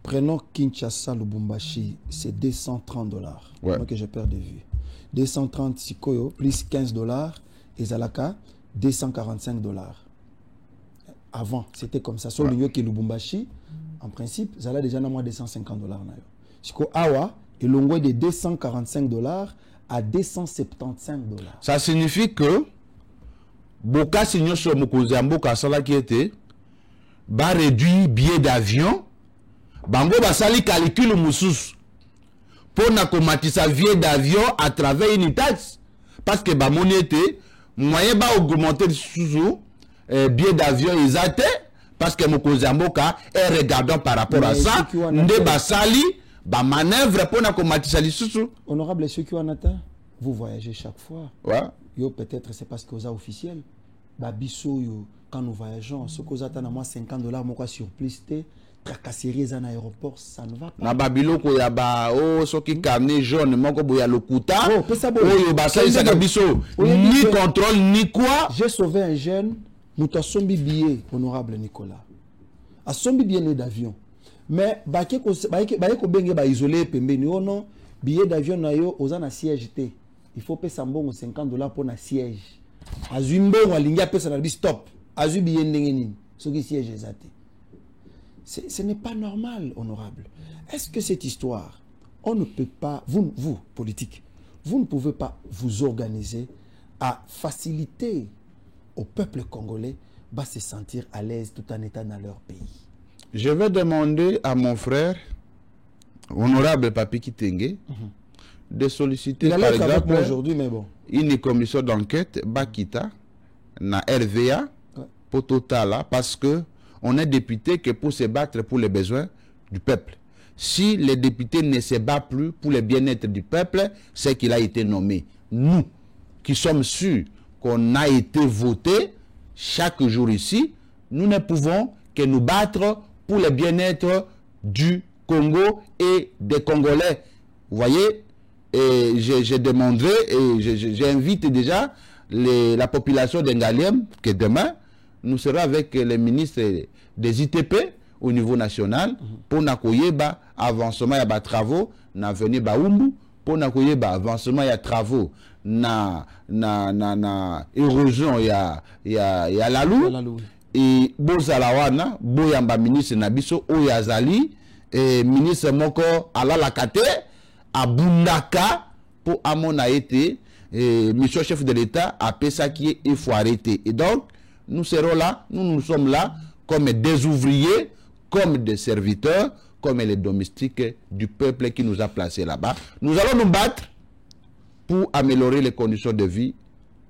prenons Kinshasa, Lubumbashi, c'est $230. Ouais. Moi que j'ai perdu de vue. 230 Sikoyo, plus $15, et Zalaka, $245. Avant, c'était comme ça. Sur le qui Lubumbashi, en principe, Zala déjà moins $250. Siko Awa, et l'ongo de $245 à $275. Ça signifie que Boka Signo sur Mokozamboka Sala qui était, ba réduit billet d'avion. Bango basali calcul musus pour na komatisa billet d'avion à travers une taxe parce que ba monete moyen ba augmenter sous billet d'avion ils étaient parce que Mokozamboka est regardant par rapport à ça nde basali ba manœuvre pour na komatisa sous. Honorable, ceux qui ont atteint, vous voyagez chaque fois. Ouais. Yo peut-être c'est parce que vous êtes officiel. Ba biso yo quand nous voyageons, ce que vous attendez à moi $50 moi surplus tracasseries en aéroport, ça ne va pas. Na babiloko ya ba oh soki carnet jaune moko boya lokuta. Oh yo ba ça ça biso ni contrôle ni quoi. J'ai sauvé un jeune, muta sombi billet, honorable Nicolas. A sombi billet d'avion. Mais baké ko benge ba isolé pembeni oh non, billet d'avion na yo ozana siège té. Il faut payer mbongo $50 pour na siège. Azumbo walinga pesa na bi stop. Azu billet ndenge nini. Soki siège ezate. Ce n'est pas normal, honorable. Est-ce que cette histoire, on ne peut pas, vous, politiques, vous ne pouvez pas vous organiser à faciliter au peuple congolais de se sentir à l'aise tout en étant dans leur pays? Je vais demander à mon frère, honorable Papi Kitenge, de solliciter par exemple aujourd'hui, mais bon. Une commission d'enquête, Bakita, na RVA, pour Total, parce que on est député que pour se battre pour les besoins du peuple. Si les députés ne se battent plus pour le bien-être du peuple, c'est qu'il a été nommé. Nous, qui sommes sûrs qu'on a été votés chaque jour ici, nous ne pouvons que nous battre pour le bien-être du Congo et des Congolais. Vous voyez, et j'ai demandé et j'invite déjà la population d'Engaliem que demain, nous serons avec les ministres des ITP au niveau national pour n'accueillir avancement de travaux na avenue Baumbu, pour n'accueillir avancement de travaux na érosion ya Lalou et bozalawana boyamba ministre nabiso oyazali et ministre moko alalakate abundaka pour amona été monsieur chef de l'État a ça qui il faut arrêter. Et donc nous serons là, nous sommes là comme des ouvriers, comme des serviteurs, comme les domestiques du peuple qui nous a placés là-bas. Nous allons nous battre pour améliorer les conditions de vie,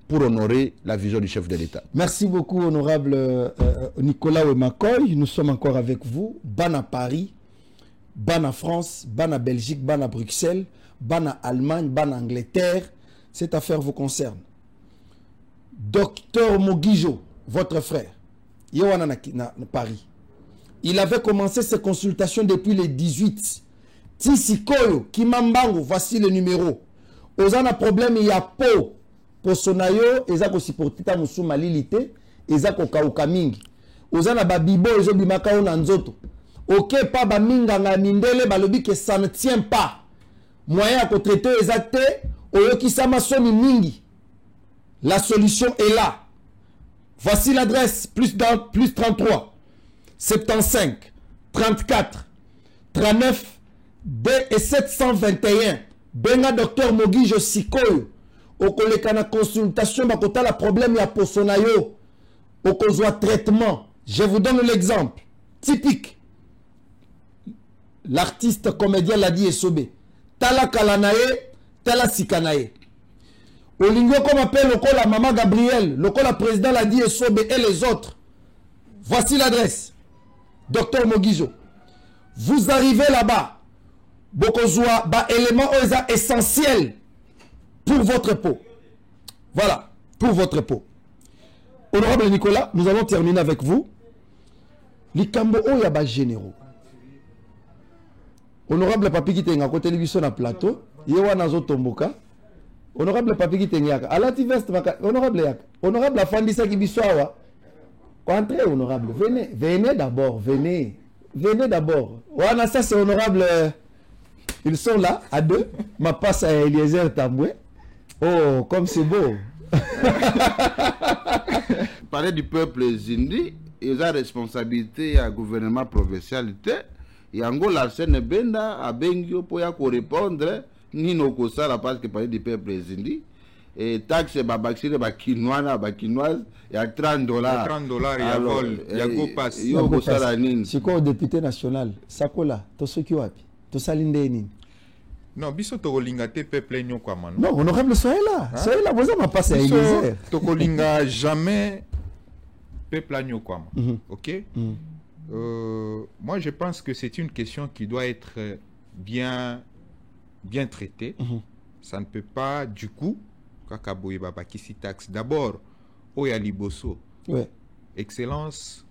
pour honorer la vision du chef de l'État. Merci beaucoup, honorable Nicolas Wemakoy. Nous sommes encore avec vous. Ban à Paris, ban à France, ban à Belgique, ban à Bruxelles, ban à Allemagne, ban à Angleterre. Cette affaire vous concerne. Docteur Mogijo, votre frère, Yowana na Paris. Il avait commencé ses consultations depuis le 18. Tisikoyo, Kimambango, voici le numéro. Ozana problème, il y a peau. Posonayo, ezako supportita musuma lilite, ezako kauka mingi. Ozana babibo, ezo bimaka na nzoto. Ok, pas ba minga nga mindele, balobi que ça ne tient pas. Moyen à traiter ezate, oyoki sama somi mingi. La solution est là. Voici l'adresse, plus 33, 75, 34, 39, B et 721. Benga docteur Mogijo Sikoyo. Okoleka na consultation, bakota la problème ya posonayo. Okozwa traitement. Je vous donne l'exemple. Typique. L'artiste comédien l'a dit Esobe. Tala kalanae, tala sikanae. Olingo comme appelle la maman Gabriel, la président l'a dit Esobe et les autres. Voici l'adresse. Docteur Mogijo. Vous arrivez là-bas. Bokozwa, élément essentiel pour votre peau. Voilà, pour votre peau. Honorable Nicolas, nous allons terminer avec vous. Likambo Oyaba généraux. Honorable Papi qui tenga côté l'émission na plateau, yewa nazo tomboka. Honorable Papi qui tenga à la tiveste honorable yak. Honorable afandisa ki biswawa. Entrez honorable, venez d'abord, venez d'abord. Wana ça c'est honorable. Ils sont là à deux. Ma passe à Eliezer Tamboué. Oh, comme c'est beau. Parler du peuple Zindi, ils ont responsabilité à gouvernement provincial. Et en gros, l'Arsène Benda a Bengio pour répondre, ni nos cosas parce que parler du peuple Zindi. Et taxe, babaxine, bakinoise, il y a $30. $30, il y a vol, il y a go pass. C'est quoi au député national? Sakola, to soki wapi? To salinde nini? Non, biso tokolinga te peuple nyo kwa mano. Non, honorable, soyez là. Soyez là, vous avez passé à Eliezer. Tokolinga jamais peuple nyo kwa mano. OK? Moi, je pense que c'est une question qui doit être bien traitée. Ça ne peut pas, du coup, Kakaboye Baba Kisi taxe. D'abord, Oya Liboso. Ouais. Excellence,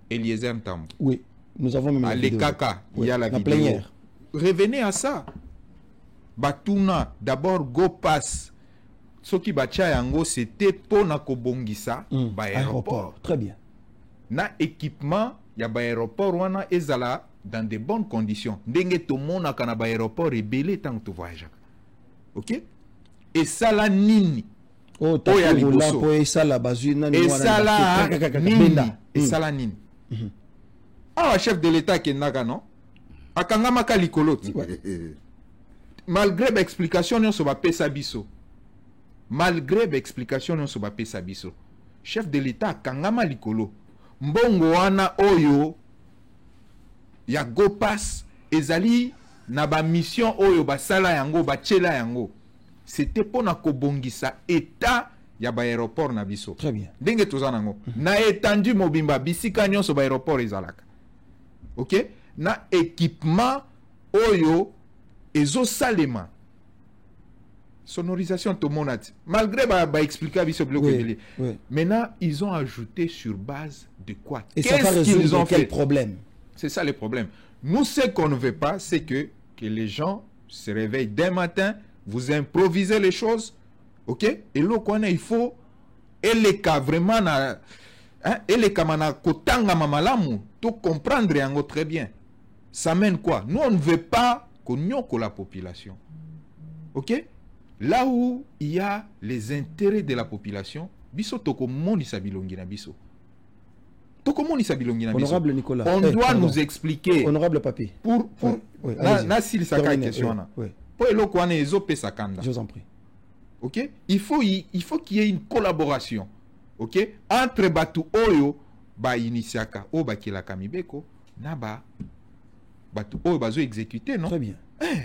Eliezer Ntambo. Oui, nous avons même la vidéo. Kaka, il y a la vidéo. Plénière. Revenez à ça. Batuna, d'abord, go pass. Ce qui bacha yango, c'était pour na kobongisa, aéroport. Très bien. Na équipement, ya ba aéroport wana ezala dans de bonnes conditions. Ndenge to mona kana ba aéroport rebelle tant que tu voyages. OK? Et ça la nini. Oh, ta liboso. Et ça la bazuna ni wana. Et ça la nini. Ah, chef de l'État qui naga non? Akanga maka likoloti. Malgré l'explication non so ba pesa biso. Malgré l'explication non so ba pesa biso. Chef de l'État akanga ma likolo. Mbongo wana oyo ya go pass ezali na ba mission oyo ba sala yango ba chela yango. C'était pour na kobongisa état ya ba aéroport na biso. Très bien. Ndenge tozanango. Na étendu mobimba bisika nyonso ba aéroport ezalaka. OK? Na équipement oyo ezo salema. Sonorisation tout le monde a dit. Malgré expliquer à Bishop oui. Maintenant, ils ont ajouté sur base de quoi? Et ça va résoudre quel problème? C'est ça le problème. Nous, ce qu'on ne veut pas, c'est que les gens se réveillent dès matin, vous improvisez les choses, ok? Et là, il faut, et les cas vraiment, et les cas mana kotanga mamalamu, tout comprendre yango très bien. Ça mène quoi? Nous, on ne veut pas qu'on nyoko la population, ok? Là où il y a les intérêts de la population, biso toko moni sabilongi na biso. Honorable Nicolas, on doit nous expliquer. Honorable Papi. Pour oui, question. Pour je vous en prie. Ok? Il faut qu'il y ait une collaboration. Ok? Entre Batu Oyo, ba initiaka, o ba kilaka mibeko, na ba Batu Oyo bazo exécuter, non? Très bien.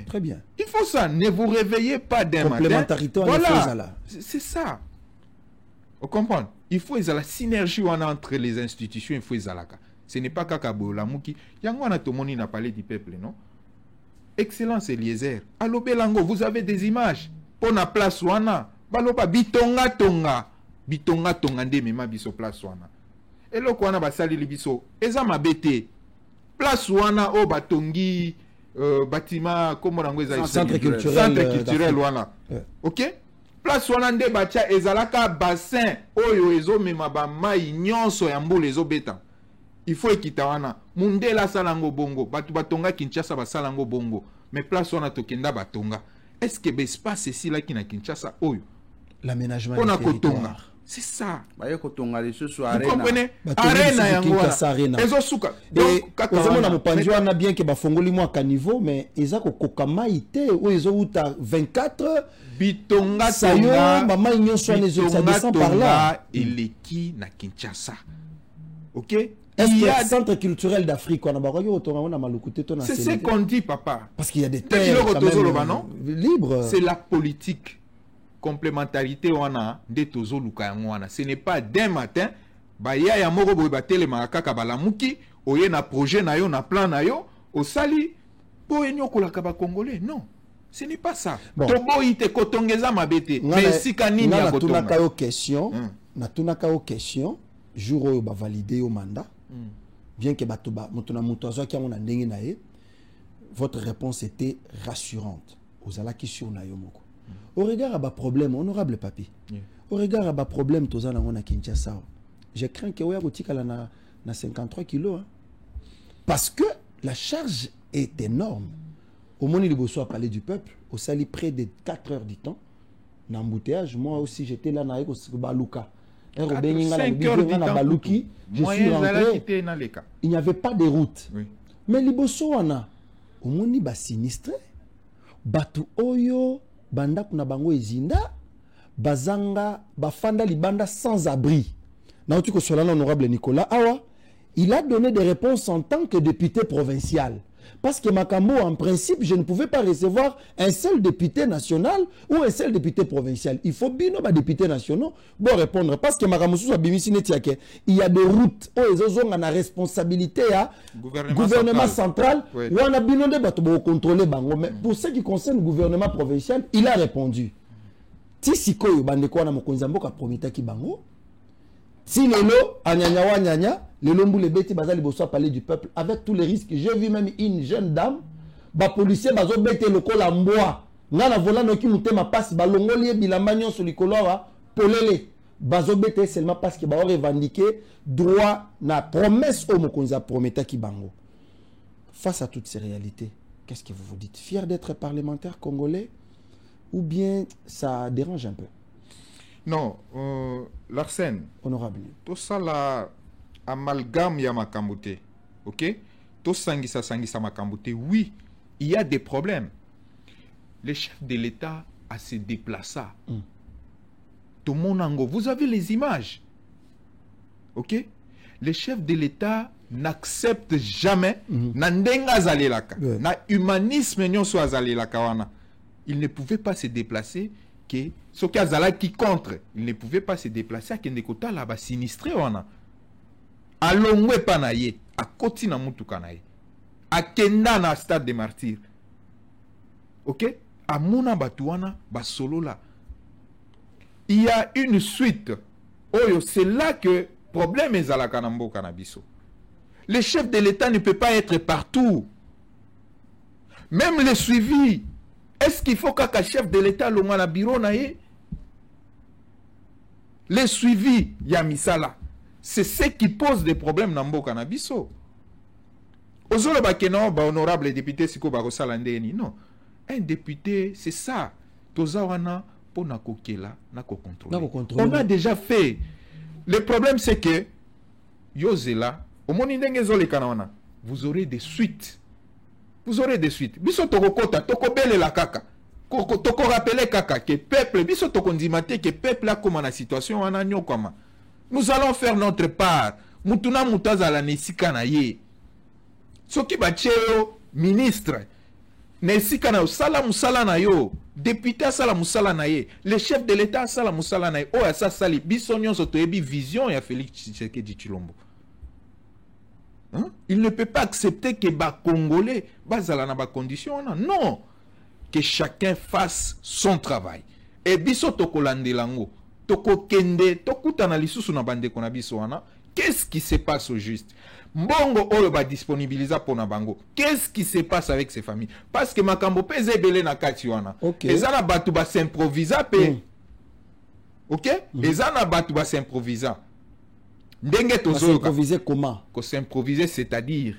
Très bien. Il faut ça. Ne vous réveillez pas d'un matin. Complémentarité, voilà. C'est ça. Vous comprenez? Il faut la synergie entre les institutions. Il faut ce n'est pas Kakabo Lamouki. Yangwana Tomoni n'a parlé du peuple, non? Excellence Eliezer. Allo Belango, vous avez des images. Pour la place wana. Baloba bitonga tonga. Bitonga tonga nde mema biso place wana. Et lo kwana basali libiso. Eza mabete. Place wana o batongi bâtiment comme on centre culturel wana. OK? Place wana nde bacha ezalaka bassin oyo ezomema ba mai nyonso ya mbula ezobeta. Il faut ekita wana. Mundela salango bongo, batu batonga Kinshasa basalango bongo. Mais place wana tokenda batonga. Est-ce que l'espace ici là qui na Kinshasa oyo? L'aménagement du territoire. C'est ça. Vous comprenez? Arena yango wana. Ezosuka. Donc quand na mopanzi wana bien que ba fongoli moi ka niveau mais ezako kokama ité ou ezouta 24 bitonga sayo mama nyonso ne ça descend par là. Eleki na Kinshasa. OK? Est-ce qu'il y a un centre culturel d'Afrique? C'est ce qu'on dit, papa. Parce qu'il y a des terres libres. C'est la politique. Complémentarité, ce n'est pas d'un matin. Baya ya moko boy batele makaka balamuki, oye na projet na yo na plan na yo, au sali po enyo kolaka ba congolais. Non. Ce n'est pas ça. Tobo ite kotongeza mabete. Mais si kanini ya kotonga. Na tunaka o question, jour oyo ba valider au mandat. Bien que votre réponse était rassurante. Aux ala qui sur Nayomoko. Au regard à bas problème, honorable papi. Au regard à bas problème, tozana on a Kinshasa. Je crains que Oya Boutika na 53 kilos. Parce que la charge est énorme. Au moment où il a parlé du peuple, au sali près de 4 heures du temps, l'embouteillage, moi aussi j'étais là na Baluka. 5 heures du temps. Je suis rentré. Il n'y avait pas de route. Oui. Mais liboso wana, au moni ba sinistré, batu oyo banda kuna bango ezinda, bazanga bafanda libanda sans abri. Na otuko solana honorable Nicolas Awa, il a donné des réponses en tant que député provincial. Parce que Makambo, en principe, je ne pouvais pas recevoir un seul député national ou un seul député provincial. Il faut bien des députés nationaux pour répondre. Parce que Makambo, il y a des routes où ils ont la responsabilité à gouvernement central. Oui. Où on a bien de contrôler Bango. Mais pour ce qui concerne le gouvernement provincial, il a répondu. Si Sikoyo Bandeko na Mokonzambo ka promita ki Bango, si lelo anyanyawa nyanya le lombu le beti bazali boso parler du peuple avec tous les risques. J'ai vu même une jeune dame ba policier bazo bete lokola mboa ngana volano ki mutema passe balongoli bilamba nyonso likolo wa polele bazo bete seulement parce que ba revendiquer droit na promesse au mokonza prometa ki bango. Face à toutes ces réalités, qu'est-ce que vous vous dites? Fier d'être parlementaire congolais ou bien ça dérange un peu? Non, Larsen. Honorable. Tout ça là, amalgame ya makambote. Ok? Tout sangisa makambote. Oui, il y a des problèmes. Le chef de l'État a se déplacé. Tout le monde, vous avez les images. Ok? Le chef de l'État n'accepte jamais nandenga zalelaka. Na humanisme nyonso azalelaka wana. Il ne pouvait pas se déplacer. Que ce qui contre, il ne pouvait pas se déplacer à Kendekota là-bas sinistré wana. A longwe panaye, à koti na mutu kanaye. A kenda na stade de martyrs. OK? A mona batuana ba solo là. Il y a une suite. Oh, c'est là que problème est à la kanambo kanabiso. Le chef de l'État ne peut pas être partout. Même le suivi, est-ce qu'il faut qu'un chef de l'État le na bureau naie? Le suivi, Yamisala, c'est ce qui pose des problèmes dans le Canabiso. Ozolo bakeno ba honorable député siko ba kosala ndeni. Non. Un député, c'est ça. Tozawana pour na kokela, na ko contrôler. On a déjà fait. Le problème c'est que Yozela, au moni ndenge zole kanawana, vous aurez des suites. Vous aurez des suites. Biso tokokota, tokobele la kaka. Toko rappeler kaka que peuple, biso tokondimate que peuple a comme la situation wana nyokama. Nous allons faire notre part. Mutuna mutaza la nesika na ye. Soki bacheo ministre nesika na sala musala na yo, député sala musala na ye, le chef de l'État sala musala na ye. O asa sali biso nyonso toyebi vision ya Félix Tshisekedi Tshilombo. Hein? Il ne peut pas accepter que ba Congolais bazala na ba condition non, que chacun fasse son travail. Et biso tokolande lango, toko kende, tokutana lisusu na bande kona biso wana. Qu'est-ce qui se passe au juste? Mbongo oyo ba disponibiliser pour na bango. Qu'est-ce qui se passe avec ces familles? Parce que makambo peze belé na kati wana. Ezana batu ba s'improvisa pe. OK? Ezana batu ba s'improvisa. Ndenge tozo s'improviser comment? Ko s'improviser, c'est-à-dire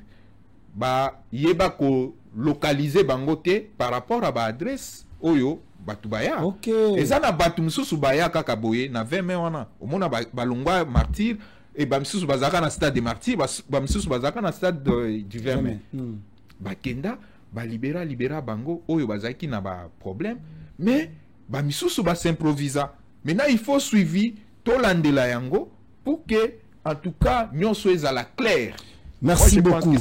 ba yeba ko localiser bango te par rapport à ba adresse oyo batu baya. OK. Ezana batu mususu baya kaka boye na 20 mai wana. Omona balongwa martyr et bamisusu bazaka na stade de martyr, bamisusu bazaka na stade du 20 mai. Bakenda ba libéra bango oyo bazaki na ba problème, mais bamisusu ba s'improvisa. Maintenant il faut suivi tolandela yango pour que en tout cas nous soyons à la claire. Merci beaucoup.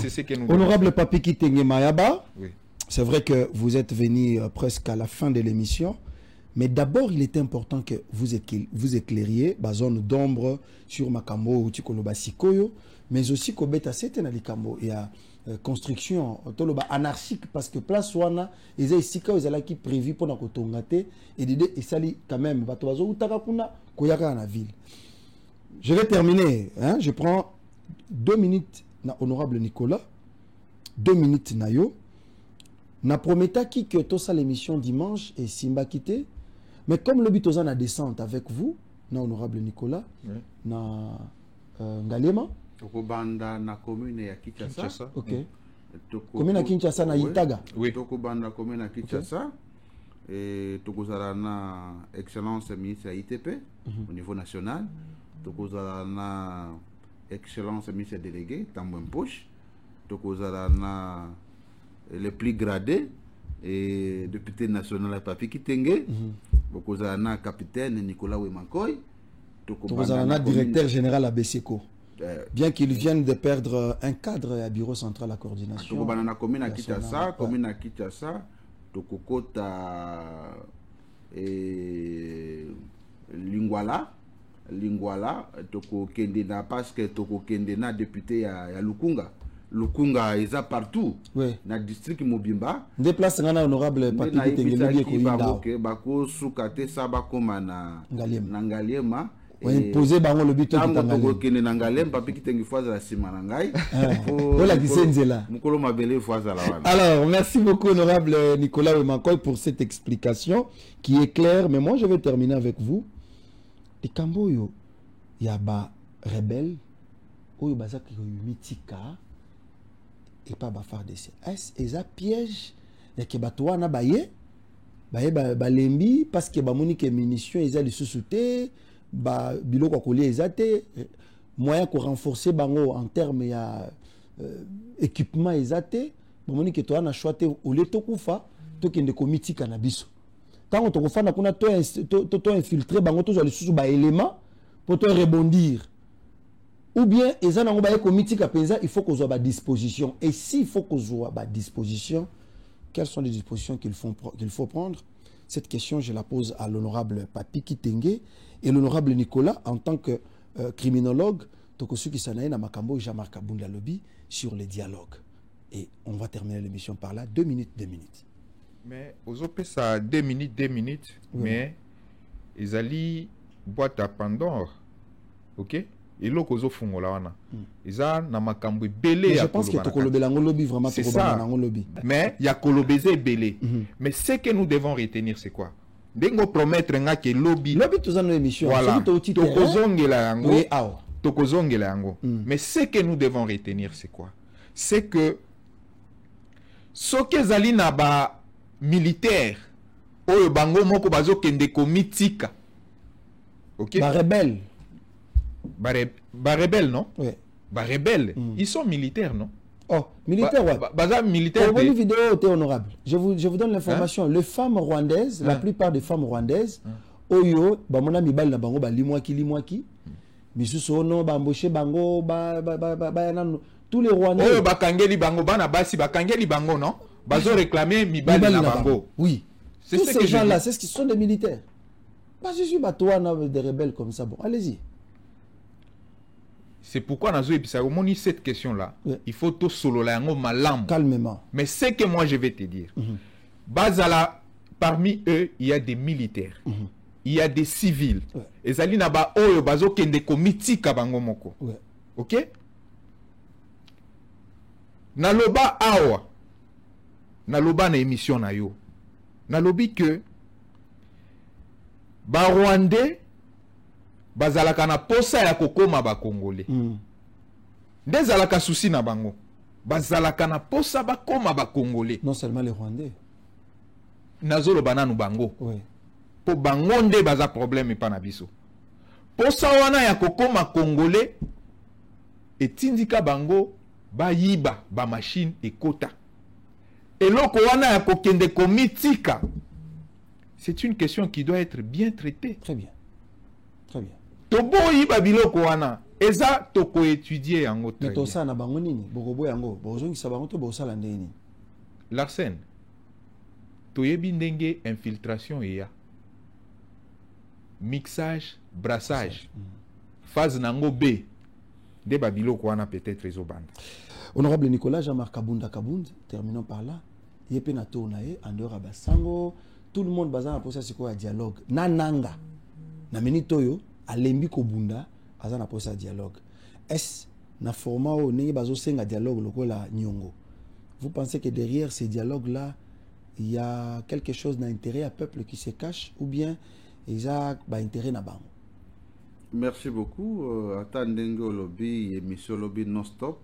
Honorable Papi Kitenge Mayaba. Oui. C'est vrai que vous êtes venu presque à la fin de l'émission. Mais d'abord, il est important que vous éclairiez la zone d'ombre sur Makambo ou Tikoloba Sikoyo, mais aussi qu'au Beta Sete na Likambo. Il y a construction anarchique parce que place Wana, ils ont ici qui prévu pour notre tongate et l'idée est sali quand même. La ville. Je vais terminer. Hein? Je prends 2 minutes na honorable Nicolas, 2 minutes na yo. Na prometa qui que tout ça l'émission dimanche et Simba quitté. Mais comme le but aux en descente avec vous, na honorable Nicolas, oui. Na Ngaliema. Tokobanda na commune ya Kinshasa. OK. Commune ya Kinshasa na Itaga. Oui. Tokobanda commune ya Kinshasa. Et tokozala na excellence ministre ya ITP au niveau national. Tokozala na excellence ministre délégué Tambouin Poche. Tokozala na le plus gradé et député national Papi Kitenge. Tokozala capitaine Nicolas Wemankoy. Tokozala directeur général à Beseko. Bien qu'il vienne de perdre un cadre à bureau central à coordination. Tokozala na commune à Kinshasa, commune à Kinshasa, Tokokota et Lingwala, Tokokende na parce que Tokokende na député à Lukunga. Lukunga eza partout. Oui. Na district Mobimba. Déplace ngana honorable Papi Kitenge ko inda. Bako sukate saba koma na Ngaliema. Oui, poser bango le but de Tokokende na Ngaliema Papi Kitenge foaza la sima na ngai. Voilà kisenzela. Mukolo mabele foaza la wana. Alors, merci beaucoup honorable Nicolas Wemankoy pour cette explication qui est claire, mais moi je vais terminer avec vous. Et Kamboyo yaba rebelle oyo bazaki mitika et pas bafar d'essai. Est-ce un piège et que batoana baye balembi parce que bamoni que munitions ils les sous-souté ba biloko kolie ezate moyen ko renforcer bango en termes ya équipement ezate bamoni que toana choité au leto kufa to kende komitika na biso tant to kofana kuna to infiltrer bango to les sous ba éléments pour to rebondir. Ou bien, il faut qu'on soit à disposition. Et s'il faut qu'on soit à disposition, quelles sont les dispositions qu'il faut prendre? Cette question, je la pose à l'honorable Papi Kitenge et l'honorable Nicolas en tant que criminologue, sur les dialogues. Et on va terminer l'émission par là. 2 minutes, 2 minutes. Mais aux OP, ça 2 minutes, 2 minutes. Oui. Mais ils allaient boîte à Pandore. OK? eloko ozofungola wana eza na makambo ebele je pense que tokolobelango lobby vraiment c'est ça lobby mais ya kolobeza ebele mais ce que nous devons retenir c'est quoi ndengo promettre nga ke lobby toza na émission voilà tokozongela yango oui awa tokozongela yango mais ce que nous devons retenir c'est quoi c'est que soki ezali na ba militaire oyo bango moko bazokende komitika ok ba rebelle non oui ba rebelle ils sont militaires non oh militaire ouais baza militaire pour une vidéo t'es honorable je vous donne l'information les femmes rwandaises la plupart des femmes rwandaises oyo ba mona mibali na bango ba limwaki misusu no ba embaucher bango ba tous les Rwandais oyo bakangeli bango bana basi bakangeli bango non bazo réclamer mibali na bango oui tous ces gens là c'est ce qui sont des militaires pas je suis batoana des rebelles comme ça bon allez-y c'est pourquoi nazo episa omoni cette question là il faut to solo la yango malam calmement mais ce que moi je vais te dire bazala parmi eux il y a des militaires il y a des civils ezali na ba oyo bazo kende komitika bango moko OK naloba awa naloba na émission na yo nalobi que ba Rwandais bazalaka na posa ya kokoma ba Congolais ndezalaka souci na bango bazalaka na posa bakoma ba Congolais non seulement les Rwandais nazolo bananu bango po bango nde baza problème pa na biso posa wana ya kokoma Congolais etindika bango ba yiba ba machine ekota eloko wana ya kokende komitika c'est une question qui doit être bien traitée très bien tobo yiba biloko wana eza toko étudier yango très bien to na bango nini bokobo yango bozongisa bango to bosala ndeni Larsen toyebi ndenge infiltration eya mixage brassage phase nango B de babiloko wana peut-être ezobanda. Honorable Nicolas Jean-Marc Kabunda, terminons par là. Yepe na tournaye en dehors basango, tout le monde bazana posa siko ya dialogue. Nananga na minitoyo alembi ko bunda azana posa dialogue. Est na format o nenge bazo senga dialogue lokola nyongo. Vous pensez que derrière ces dialogues là il y a quelque chose d'intérêt à peuple qui se cache ou bien il y a ba intérêt na bango? Merci beaucoup. Attendez au lobby, émission lobby non-stop.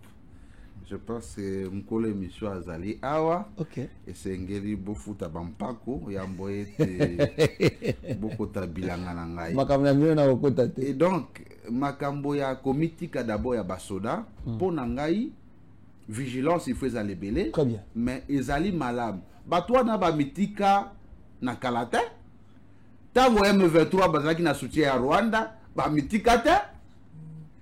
Je pense que mon émission Azali Awa. Ok. Et c'est Ngeli Bofuta Bampako. Yamboye Bokota Bilanganangai. Et donc, Makambo ya Komitika d'abord ya Basoda. Pour Nangai, vigilance il faut aller belé. Très bien. Mais Ezali Malam. Batwa na Bamitika na Kalate. Tango M23 bazaki na soutien à Rwanda. Bamitika te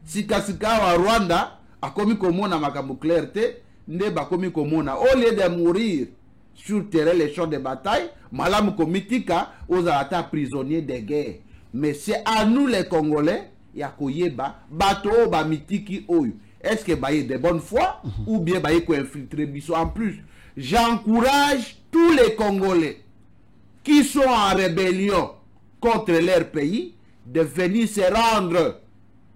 sikasika wa Rwanda akomi komona makambo clarté nde bakomi komona au lieu de mourir sur terrain les champs de bataille malamu komitika aux ata prisonniers de guerre mais c'est à nous les Congolais ya koyeba bato bamitiki oyo est-ce que baye de bonne foi ou bien baye ko infiltrer biso. En plus j'encourage tous les Congolais qui sont en rébellion contre leur pays de venir se rendre.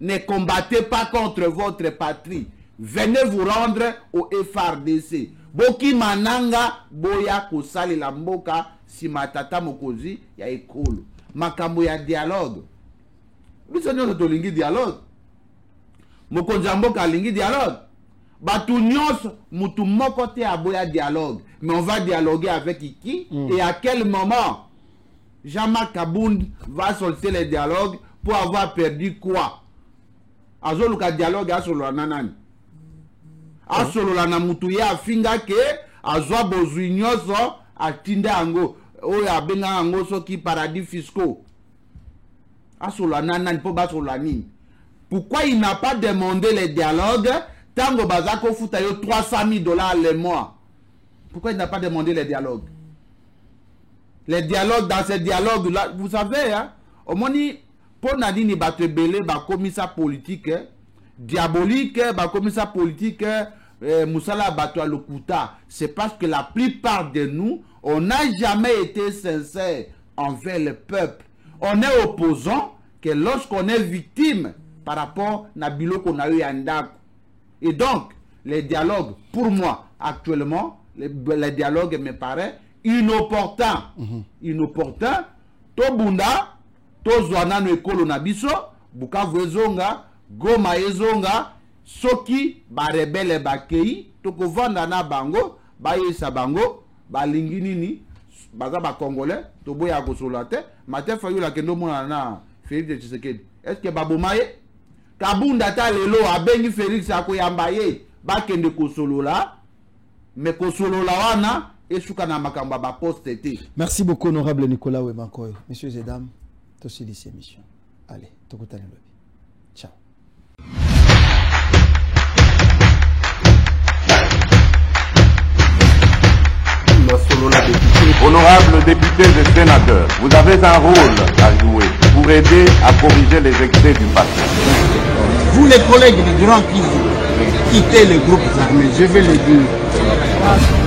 Ne combattez pas contre votre patrie. Venez vous rendre au FRDC. Boki mananga boya kosali la mboka si matata mokozi ya ekolo. Makambo ya dialogue. Biso nyoso tolingi dialogue. Mokonzi mboka lingi dialogue. Batu nyonso mutu moko te aboya dialogue. Mais on va dialoguer avec qui et à quel moment? Jean-Marc Kabunda va solliciter les dialogues pour avoir perdu quoi? Azoluka dialogue a solo nanani. A solo la na mutu ya finga ke azwa bozwi nyoso atinda ango oya benga ango soki paradis fiscaux. A solo nanani po ba solo nini? Pourquoi il n'a pas demandé les dialogues tango bazako futa yo $300,000 le mois? Pourquoi il n'a pas demandé les dialogues? Les dialogues, dans ces dialogues-là, vous savez, hein, au moni, pour Nadine Batebele, ba commissaire politique, diabolique, ba commissaire politique, Moussala Bato Lokuta, c'est parce que la plupart de nous, on n'a jamais été sincère envers le peuple. On est opposant que lorsqu'on est victime par rapport à biloko na eu yandako. Et donc, les dialogues, pour moi, actuellement, les dialogues me paraît inopportun. Inopportun. To bunda, to zwana no ekolo na biso, Bukavu ezonga, Goma ezonga, soki ba rebelle bakei, to kovanda na bango, ba yesa bango, ba lingini baza ba congolais, to boya kosolate, matin fayu la kendo mona na Félix Tshisekedi. Est-ce que babomaye? Kabunda ta lelo abengi Félix akoyambaye, ba kende kosolola, mais kosolola wana esuka na makamba ba poste te. Merci beaucoup honorable Nicolas Wemankoy. Messieurs et dames, tout c'est cette émission. Allez, tokutane lobi. Ciao. Honorables députés et sénateurs, vous avez un rôle à jouer pour aider à corriger les excès du passé. Vous les collègues du Grand Kivu, quittez les groupes armés, je vais le dire.